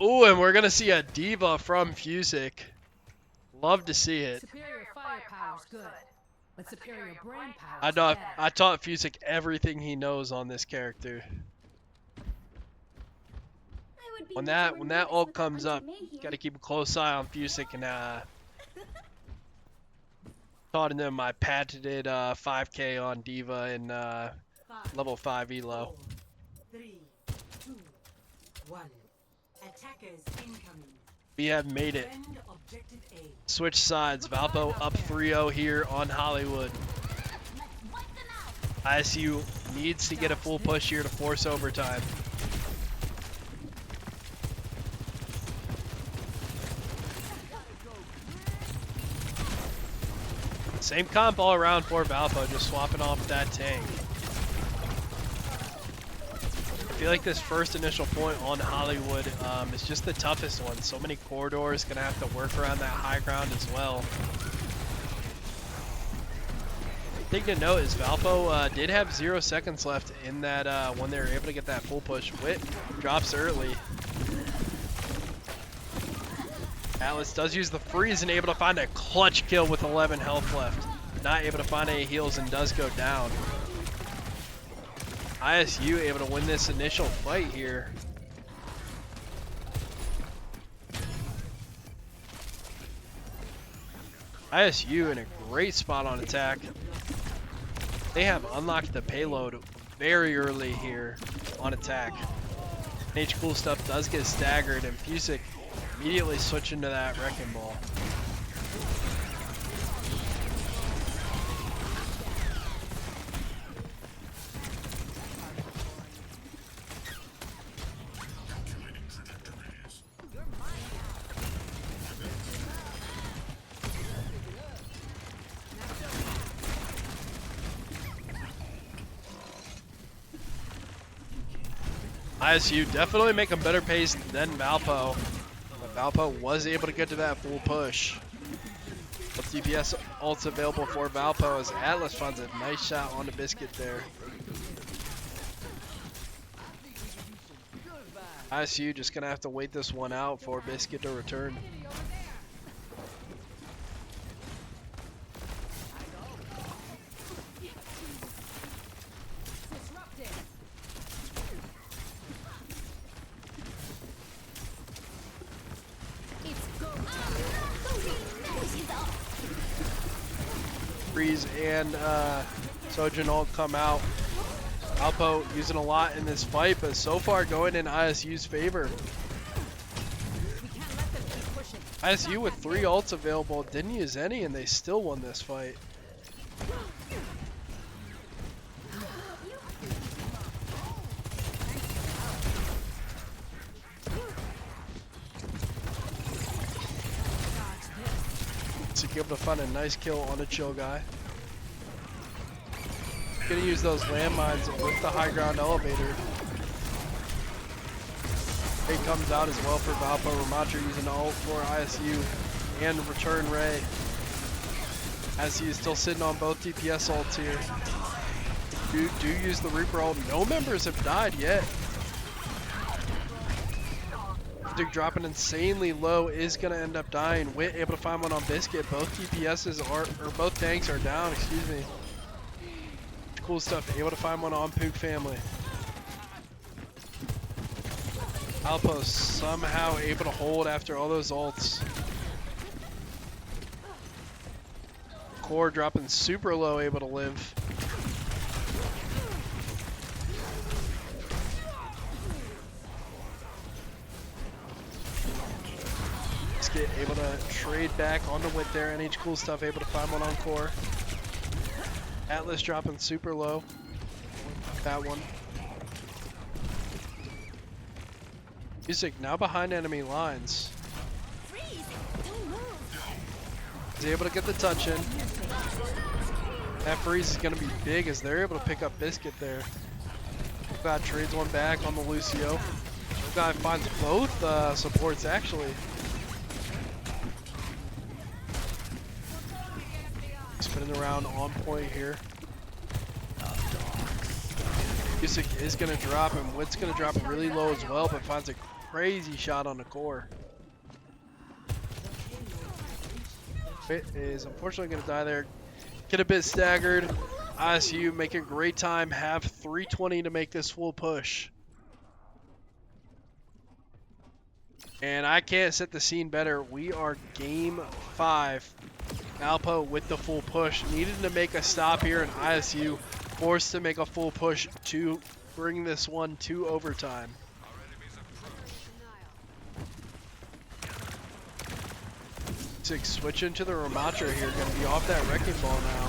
Ooh, and we're gonna see a diva from Fusick. Love to see it. Superior firepower's good, but superior brain power I is taught better. I taught Fusick everything he knows on this character. I would be When much that more when that nervous ult without comes up, Auntie May here. gotta keep a close eye on Fusick and taught him my patented 5K on diva and 5, level 5 elo. 4, 3, 2, 1. Attackers incoming. We have made it. Defend objective A. Switch sides. Valpo up 3-0 here on Hollywood. ISU needs to get a full push here to force overtime. Same comp all around for Valpo, just swapping off that tank. I feel like this first initial point on Hollywood is just the toughest one. So many corridors, gonna have to work around that high ground as well. Thing to note is Valpo did have 0 seconds left in that when they were able to get that full push. Wit drops early. Atlas does use the freeze and able to find a clutch kill with 11 health left. Not able to find any heals and does go down. ISU able to win this initial fight here. ISU in a great spot on attack. They have unlocked the payload very early here on attack. H cool stuff does get staggered and Fusick immediately switching to that wrecking ball. Calculating trajectories. ISU definitely making better pace than Valpo. But Valpo was able to get to that full push. With DPS ults available for Valpo as Atlas finds a nice shot on the biscuit there. ISU just gonna have to wait this one out for biscuit to return. Disrupted. It's go time. Freeze and Sojin ult come out. Valpo using a lot in this fight, but so far going in ISU's favor. We can't let them keep pushing. ISU with 3 ults available didn't use any and they still won this fight. So able to find a nice kill on a chill guy. Gonna use those landmines with the high ground elevator. Ray comes out as well for Valpo. Ramattra using ult for ISU and return Ray. ISU is still sitting on both DPS ults here. Do use the Reaper ult. No members have died yet. Duke dropping insanely low is gonna end up dying. Wit able to find one on Biscuit. Both DPSs are, or both tanks are down, excuse me. Cool stuff, able to find one on Pook family. Valpo somehow able to hold after all those ults. Core dropping super low, able to live. Biscuit able to trade back onto Wit there. NH cool stuff, able to find one on Core. Atlas dropping super low. That one. Music now behind enemy lines. He's able to get the touch in. That freeze is going to be big as they're able to pick up Biscuit there. God trades one back on the Lucio. Guy finds both supports actually. Spinning around on point here. Music is going to drop and Wit's going to drop really low as well, but finds a crazy shot on the core. It is unfortunately going to die there. Get a bit staggered. ISU making great time. Have 320 to make this full push. And I can't set the scene better. We are game 5. Valpo with the full push. Needed to make a stop here, and ISU forced to make a full push to bring this one to overtime. NECC switching to the Ramatra here. Going to be off that wrecking ball now.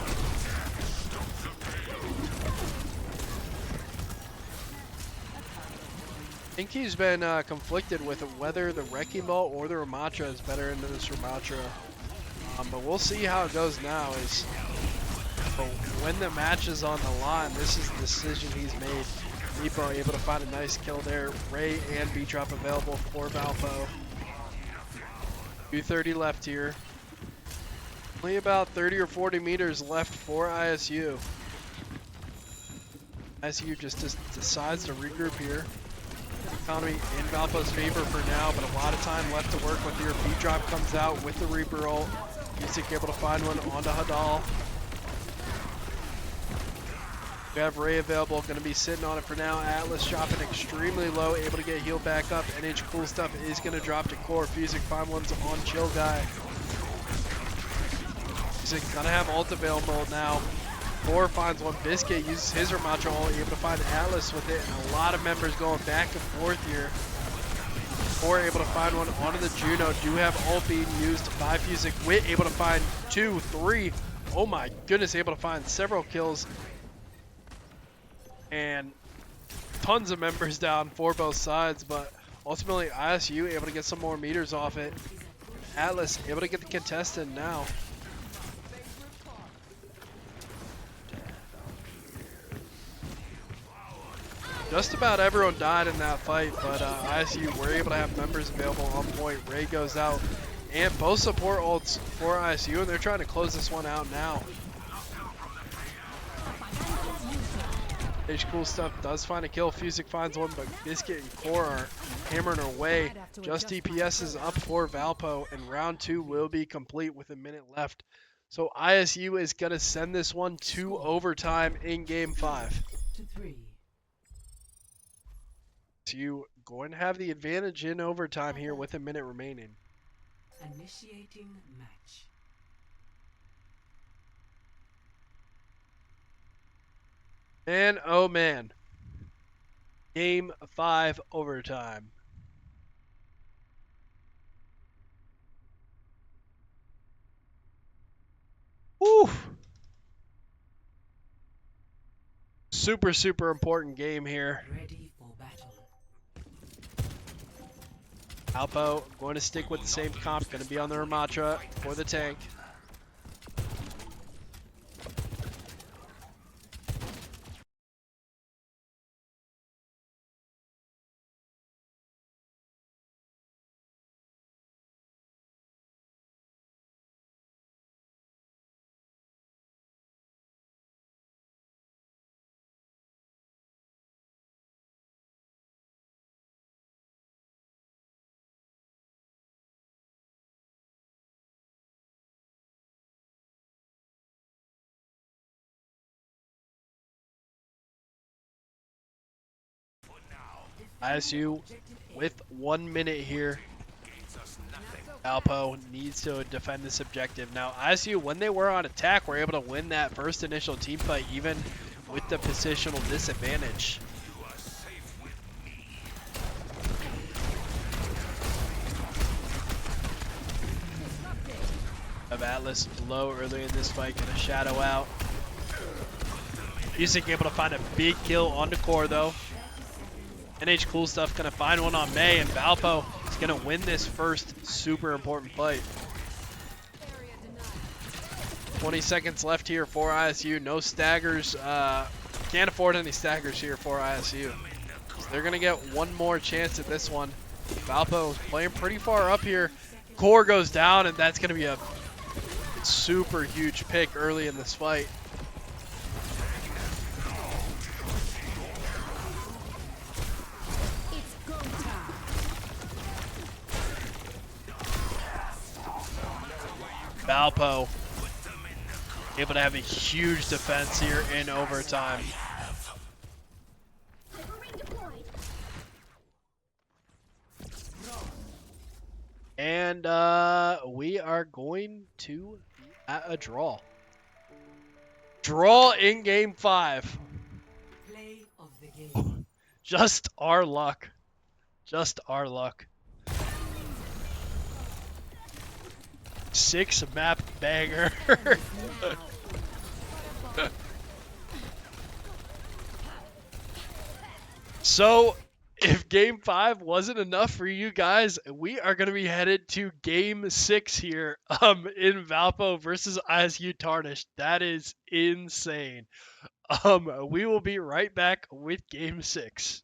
I think he's been conflicted with whether the wrecking ball or the Ramatra is better into this Ramatra. But we'll see how it goes now. When the match is on the line, this is the decision he's made. Nepo able to find a nice kill there. Ray and B-Drop available for Valpo. 230 left here. Only about 30 or 40 meters left for ISU. ISU just decides to regroup here. Economy in Valpo's favor for now, but a lot of time left to work with here. B-Drop comes out with the Reaper ult. NECC able to find one onto Hadal. We have Ray available, going to be sitting on it for now. Atlas dropping extremely low, able to get healed back up. NH Cool Stuff is going to drop to core. Fusic find one's on Chill Guy. Fusic going to have ult available now. Core finds one. Biscuit uses his Ramatra ult, able to find Atlas with it, and a lot of members going back and forth here. Core able to find one onto the Juno. Do have ult being used by Fusic. Wit able to find 2, 3. Oh my goodness, able to find several kills. And tons of members down for both sides, but ultimately ISU able to get some more meters off it. Atlas able to get the contestant now. Just about everyone died in that fight, but ISU were able to have members available on point. Ray goes out, and both support ults for ISU, and they're trying to close this one out now. Cool Stuff does find a kill. Fusic finds one, but Biscuit and Core are hammering away. Just DPS is up for Valpo, and round 2 will be complete with a minute left. So ISU is going to send this one to overtime in game 5. ISU going to have the advantage in overtime here with a minute remaining. Initiating match. Man, oh man. Game 5 overtime. Woo! Super, super important game here. Ready for battle. Valpo going to stick with the same comp. Going to be on the Ramatra for the tank. ISU with 1 minute here. Valpo needs to defend this objective. Now ISU, when they were on attack, were able to win that first initial team fight even with the positional disadvantage. Of Atlas low early in this fight, gonna shadow out. NECC able to find a big kill on the core though. NH Cool Stuff gonna find one on May, and Valpo is gonna win this first super important fight. 20 seconds left here for ISU. No staggers. Can't afford any staggers here for ISU. So they're gonna get one more chance at this one. Valpo is playing pretty far up here. Core goes down, and that's gonna be a super huge pick early in this fight. Valpo able to have a huge defense here in overtime. And we are going to be at a draw. Draw in game 5. Play of the game. Just our luck. Just our luck. 6 map banger. So, if game 5 wasn't enough for you guys, we are going to be headed to game 6 here in Valpo versus ISU Tarnished. That is insane. We will be right back with game 6.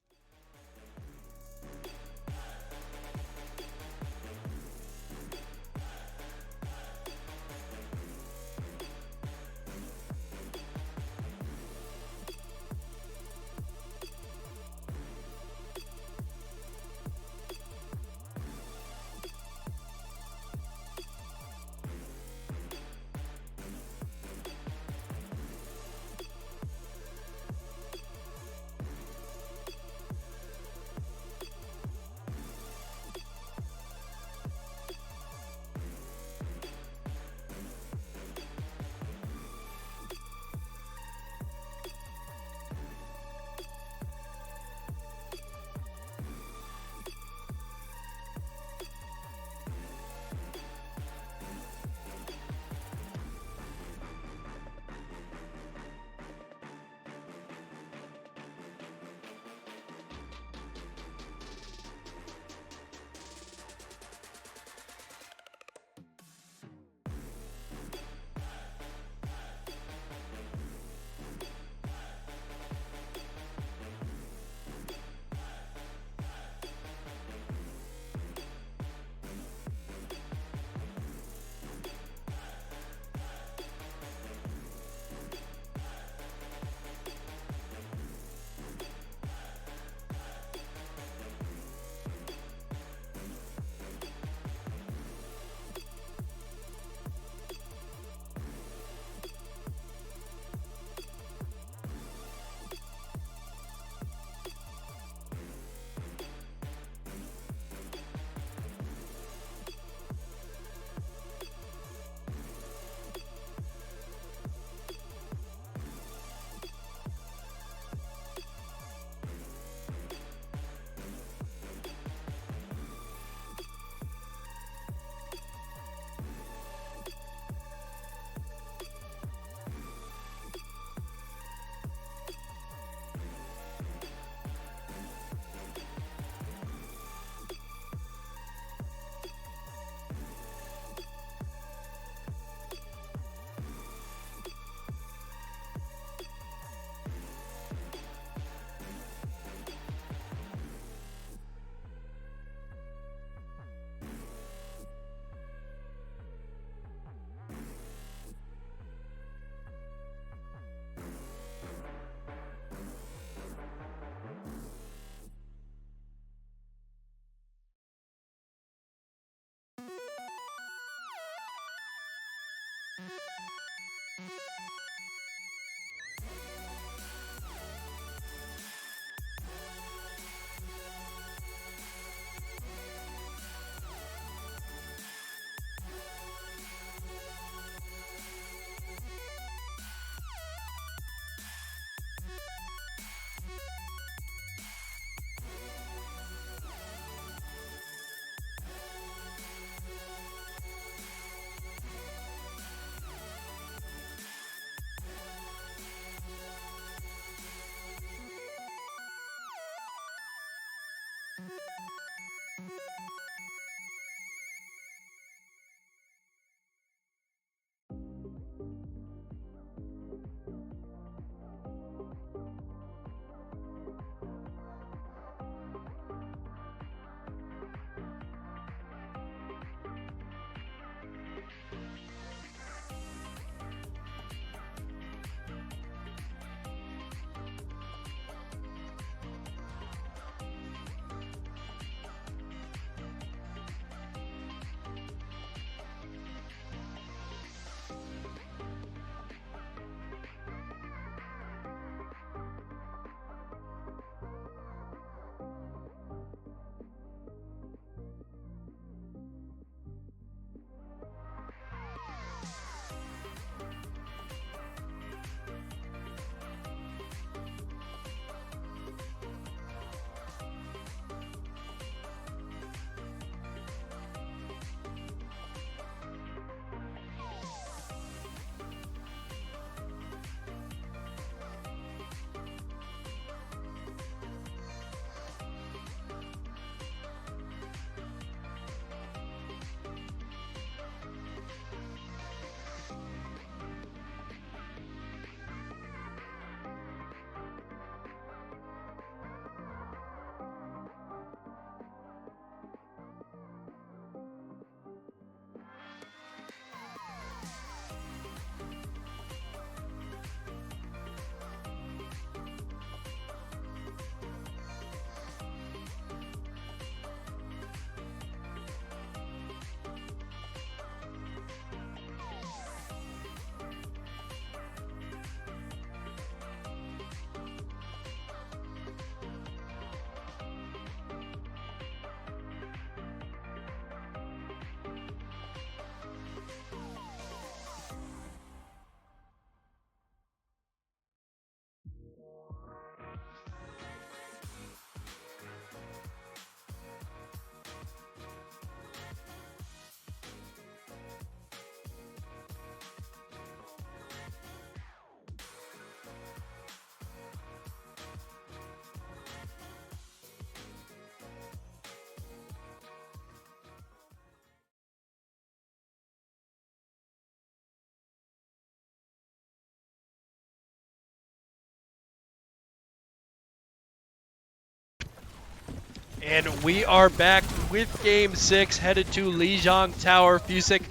And we are back with Game 6, headed to Lijiang Tower. Fusick,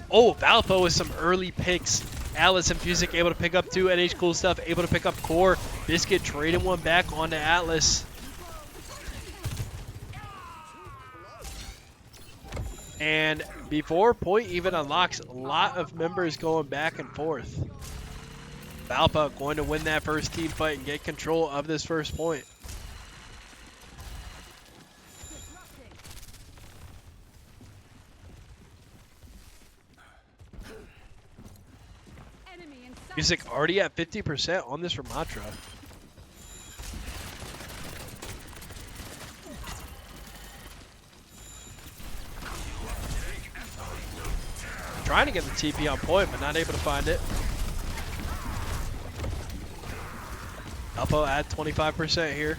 oh, Valpo with some early picks. Atlas and Fusick able to pick up 2 NH cool stuff, able to pick up core. Biscuit trading one back onto Atlas. And before point even unlocks, a lot of members going back and forth. Valpo going to win that first team fight and get control of this first point. Fusick already at 50% on this Ramatra. Trying to get the TP on point, but not able to find it. Valpo at 25% here.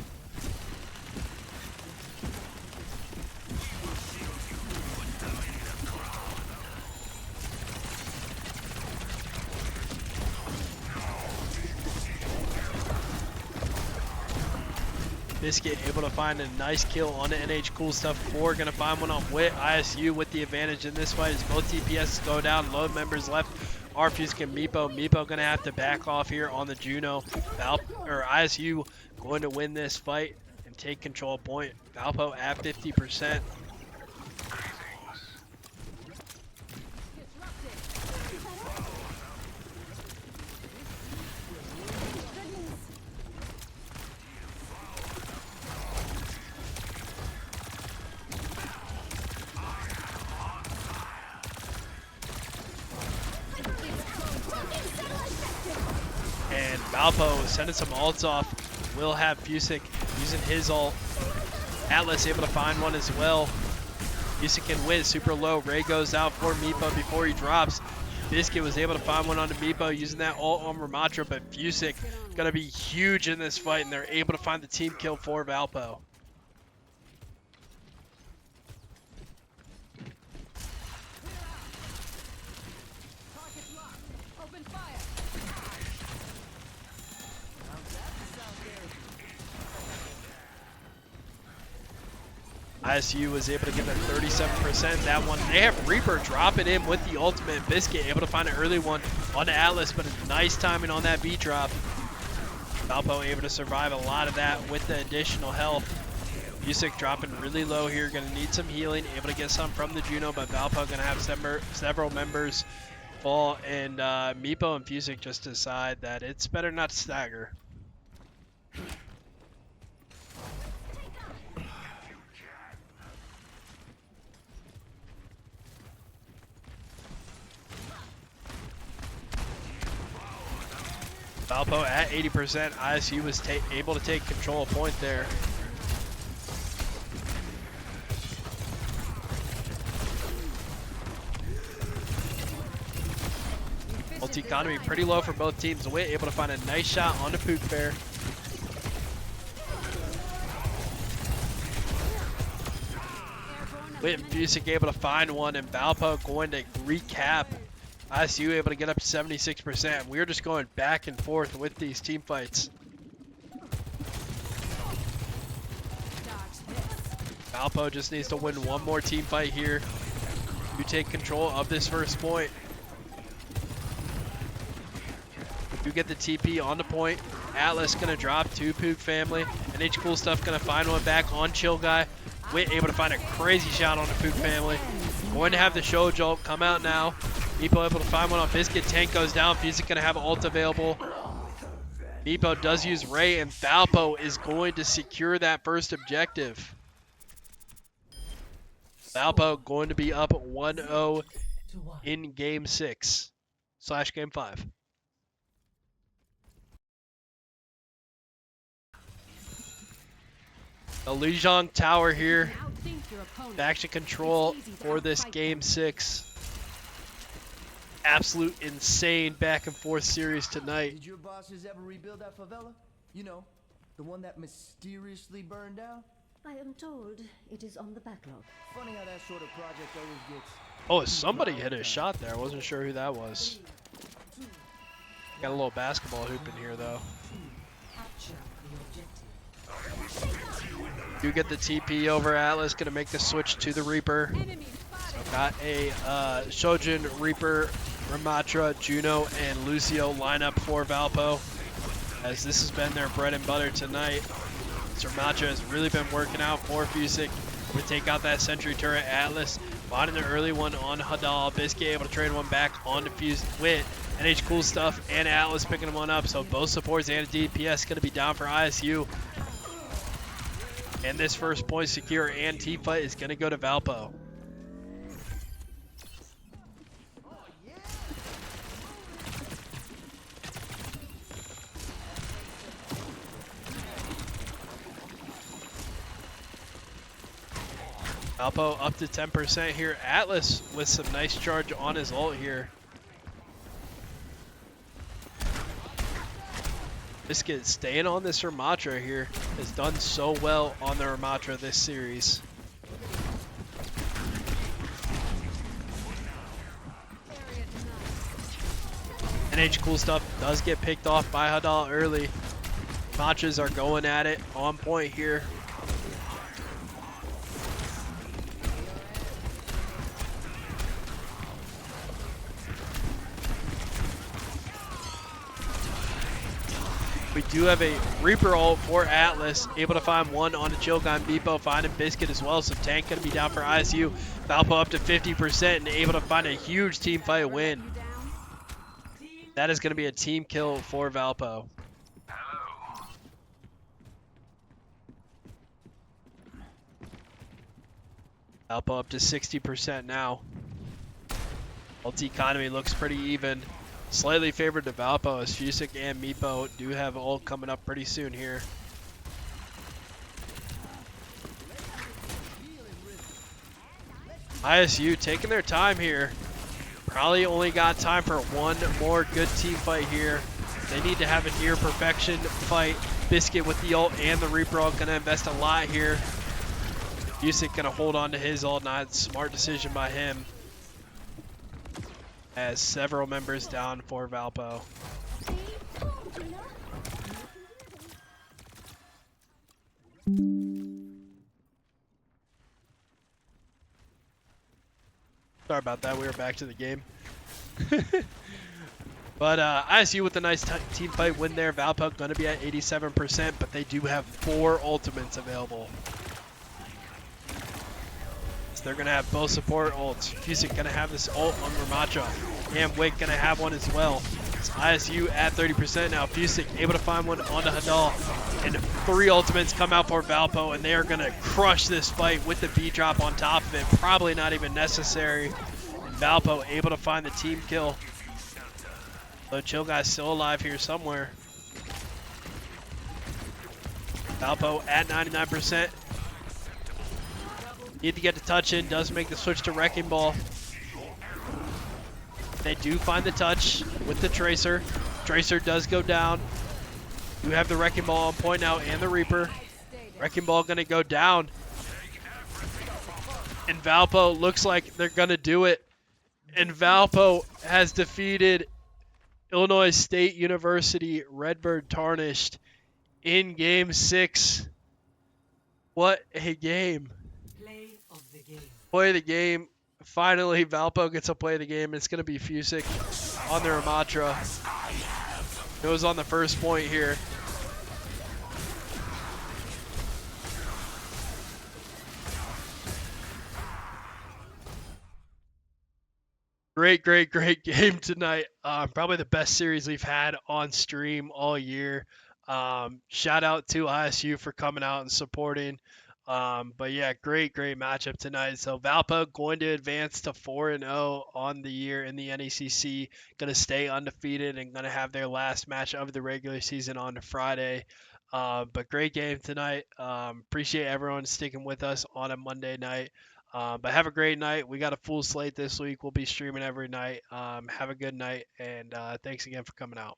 Biscuit able to find a nice kill on the NH cool stuff. 4 gonna find one on Wit. ISU with the advantage in this fight as both TPS go down. Low members left are Fusick and Meepo. Meepo gonna have to back off here on the Juno. ISU going to win this fight and take control point. Valpo at 50%. And Valpo sending some ults off. Will have Fusick using his ult. Atlas able to find one as well. Fusick and Wiz super low. Ray goes out for Meepo before he drops. Biscuit was able to find one onto Meepo using that ult on Ramatra, but Fusick gonna be huge in this fight, and they're able to find the team kill for Valpo. ISU was able to give it 37%. That one, they have Reaper dropping in with the ultimate. Biscuit able to find an early one on the Atlas, but a nice timing on that B drop. Valpo able to survive a lot of that with the additional health. Fusick dropping really low here, gonna need some healing. Able to get some from the Juno, but Valpo gonna have several members fall, and Meepo and Fusick just decide that it's better not to stagger. Valpo at 80%. ISU was able to take control of point there. Multi-economy pretty low for both teams. Wit able to find a nice shot on the Pook Bear. Wit and Fusick able to find one, and Valpo going to recap. ISU able to get up to 76%. We're just going back and forth with these team fights. Valpo just needs to win one more team fight here to take control of this first point. You get the TP on the point. Atlas gonna drop 2 Pook family. NH cool stuff gonna find one back on Chill Guy. Wit able to find a crazy shot on the Pook family. Going to have the show jolt come out now. Meepo able to find one on Biscuit. Tank goes down. Fusick gonna have ult available. Meepo does use Ray, and Valpo is going to secure that first objective. Valpo going to be up 1-0 in Game 6/Game 5. The Lijiang Tower here. Faction control for this Game 6. Absolute insane back and forth series tonight. Did your bosses ever rebuild that favela? You know, the one that mysteriously burned down? I am told it is on the backlog. Funny how that sort of project always gets... Oh, somebody hit a shot there. I wasn't sure who that was. Got a little basketball hoop in here, though. Capture the objective. Do get the TP over Atlas. Going to make the switch to the Reaper. So got a Shojin, Reaper, Ramatra, Juno, and Lucio lineup for Valpo, as this has been their bread and butter tonight. So Ramatra has really been working out for Fusic to take out that sentry turret. Atlas finding the early one on Hadal. Biscuit able to trade one back onto Fusic with NH Cool Stuff and Atlas picking one up. So both supports and DPS going to be down for ISU. And this first point secure and team fight is going to go to Valpo. Valpo up to 10% here. Atlas with some nice charge on his ult here. Biscuit staying on this Ramatra here. Has done so well on the Ramatra this series. NH Cool Stuff does get picked off by Hadal early. Ramatras are going at it on point here. We do have a Reaper ult for Atlas, able to find one on the Chilgon Beepo, finding Biscuit as well, so Tank going to be down for ISU. Valpo up to 50% and able to find a huge team fight win. That is going to be a team kill for Valpo. Valpo up to 60% now. Ult economy looks pretty even. Slightly favored to Valpo as Fusic and Meepo do have ult coming up pretty soon here. ISU taking their time here. Probably only got time for one more good team fight here. They need to have a near perfection fight. Biscuit with the ult and the Reaper ult gonna invest a lot here. Fusic gonna hold on to his ult, not a smart decision by him. As several members down for Valpo. Sorry about that, we were back to the game. But ISU with a nice team fight win there. Valpo going to be at 87%, but they do have 4 ultimates available. They're going to have both support ults. Fusic going to have this ult on Ramatra. And Wick going to have one as well. It's ISU at 30% now. Fusic able to find one onto Hadal. And 3 ultimates come out for Valpo, and they are going to crush this fight with the B-drop on top of it. Probably not even necessary. And Valpo able to find the team kill. So Chill Guy's still alive here somewhere. Valpo at 99%. Need to get the touch in, does make the switch to Wrecking Ball. They do find the touch with the Tracer. Tracer does go down. You have the Wrecking Ball on point now and the Reaper. Wrecking Ball gonna go down. And Valpo looks like they're gonna do it. And Valpo has defeated Illinois State University Redbird Tarnished in Game 6. What a game. Play the game. Finally, Valpo gets to play the game. It's going to be Fusic on the Ramatra. Goes on the first point here. Great game tonight. Probably the best series we've had on stream all year. Shout out to ISU for coming out and supporting. But yeah, great matchup tonight. So Valpo going to advance to 4-0 on the year in the NECC. Going to stay undefeated and going to have their last match of the regular season on Friday. But great game tonight. Appreciate everyone sticking with us on a Monday night. But have a great night. We got a full slate this week. We'll be streaming every night. Have a good night, and thanks again for coming out.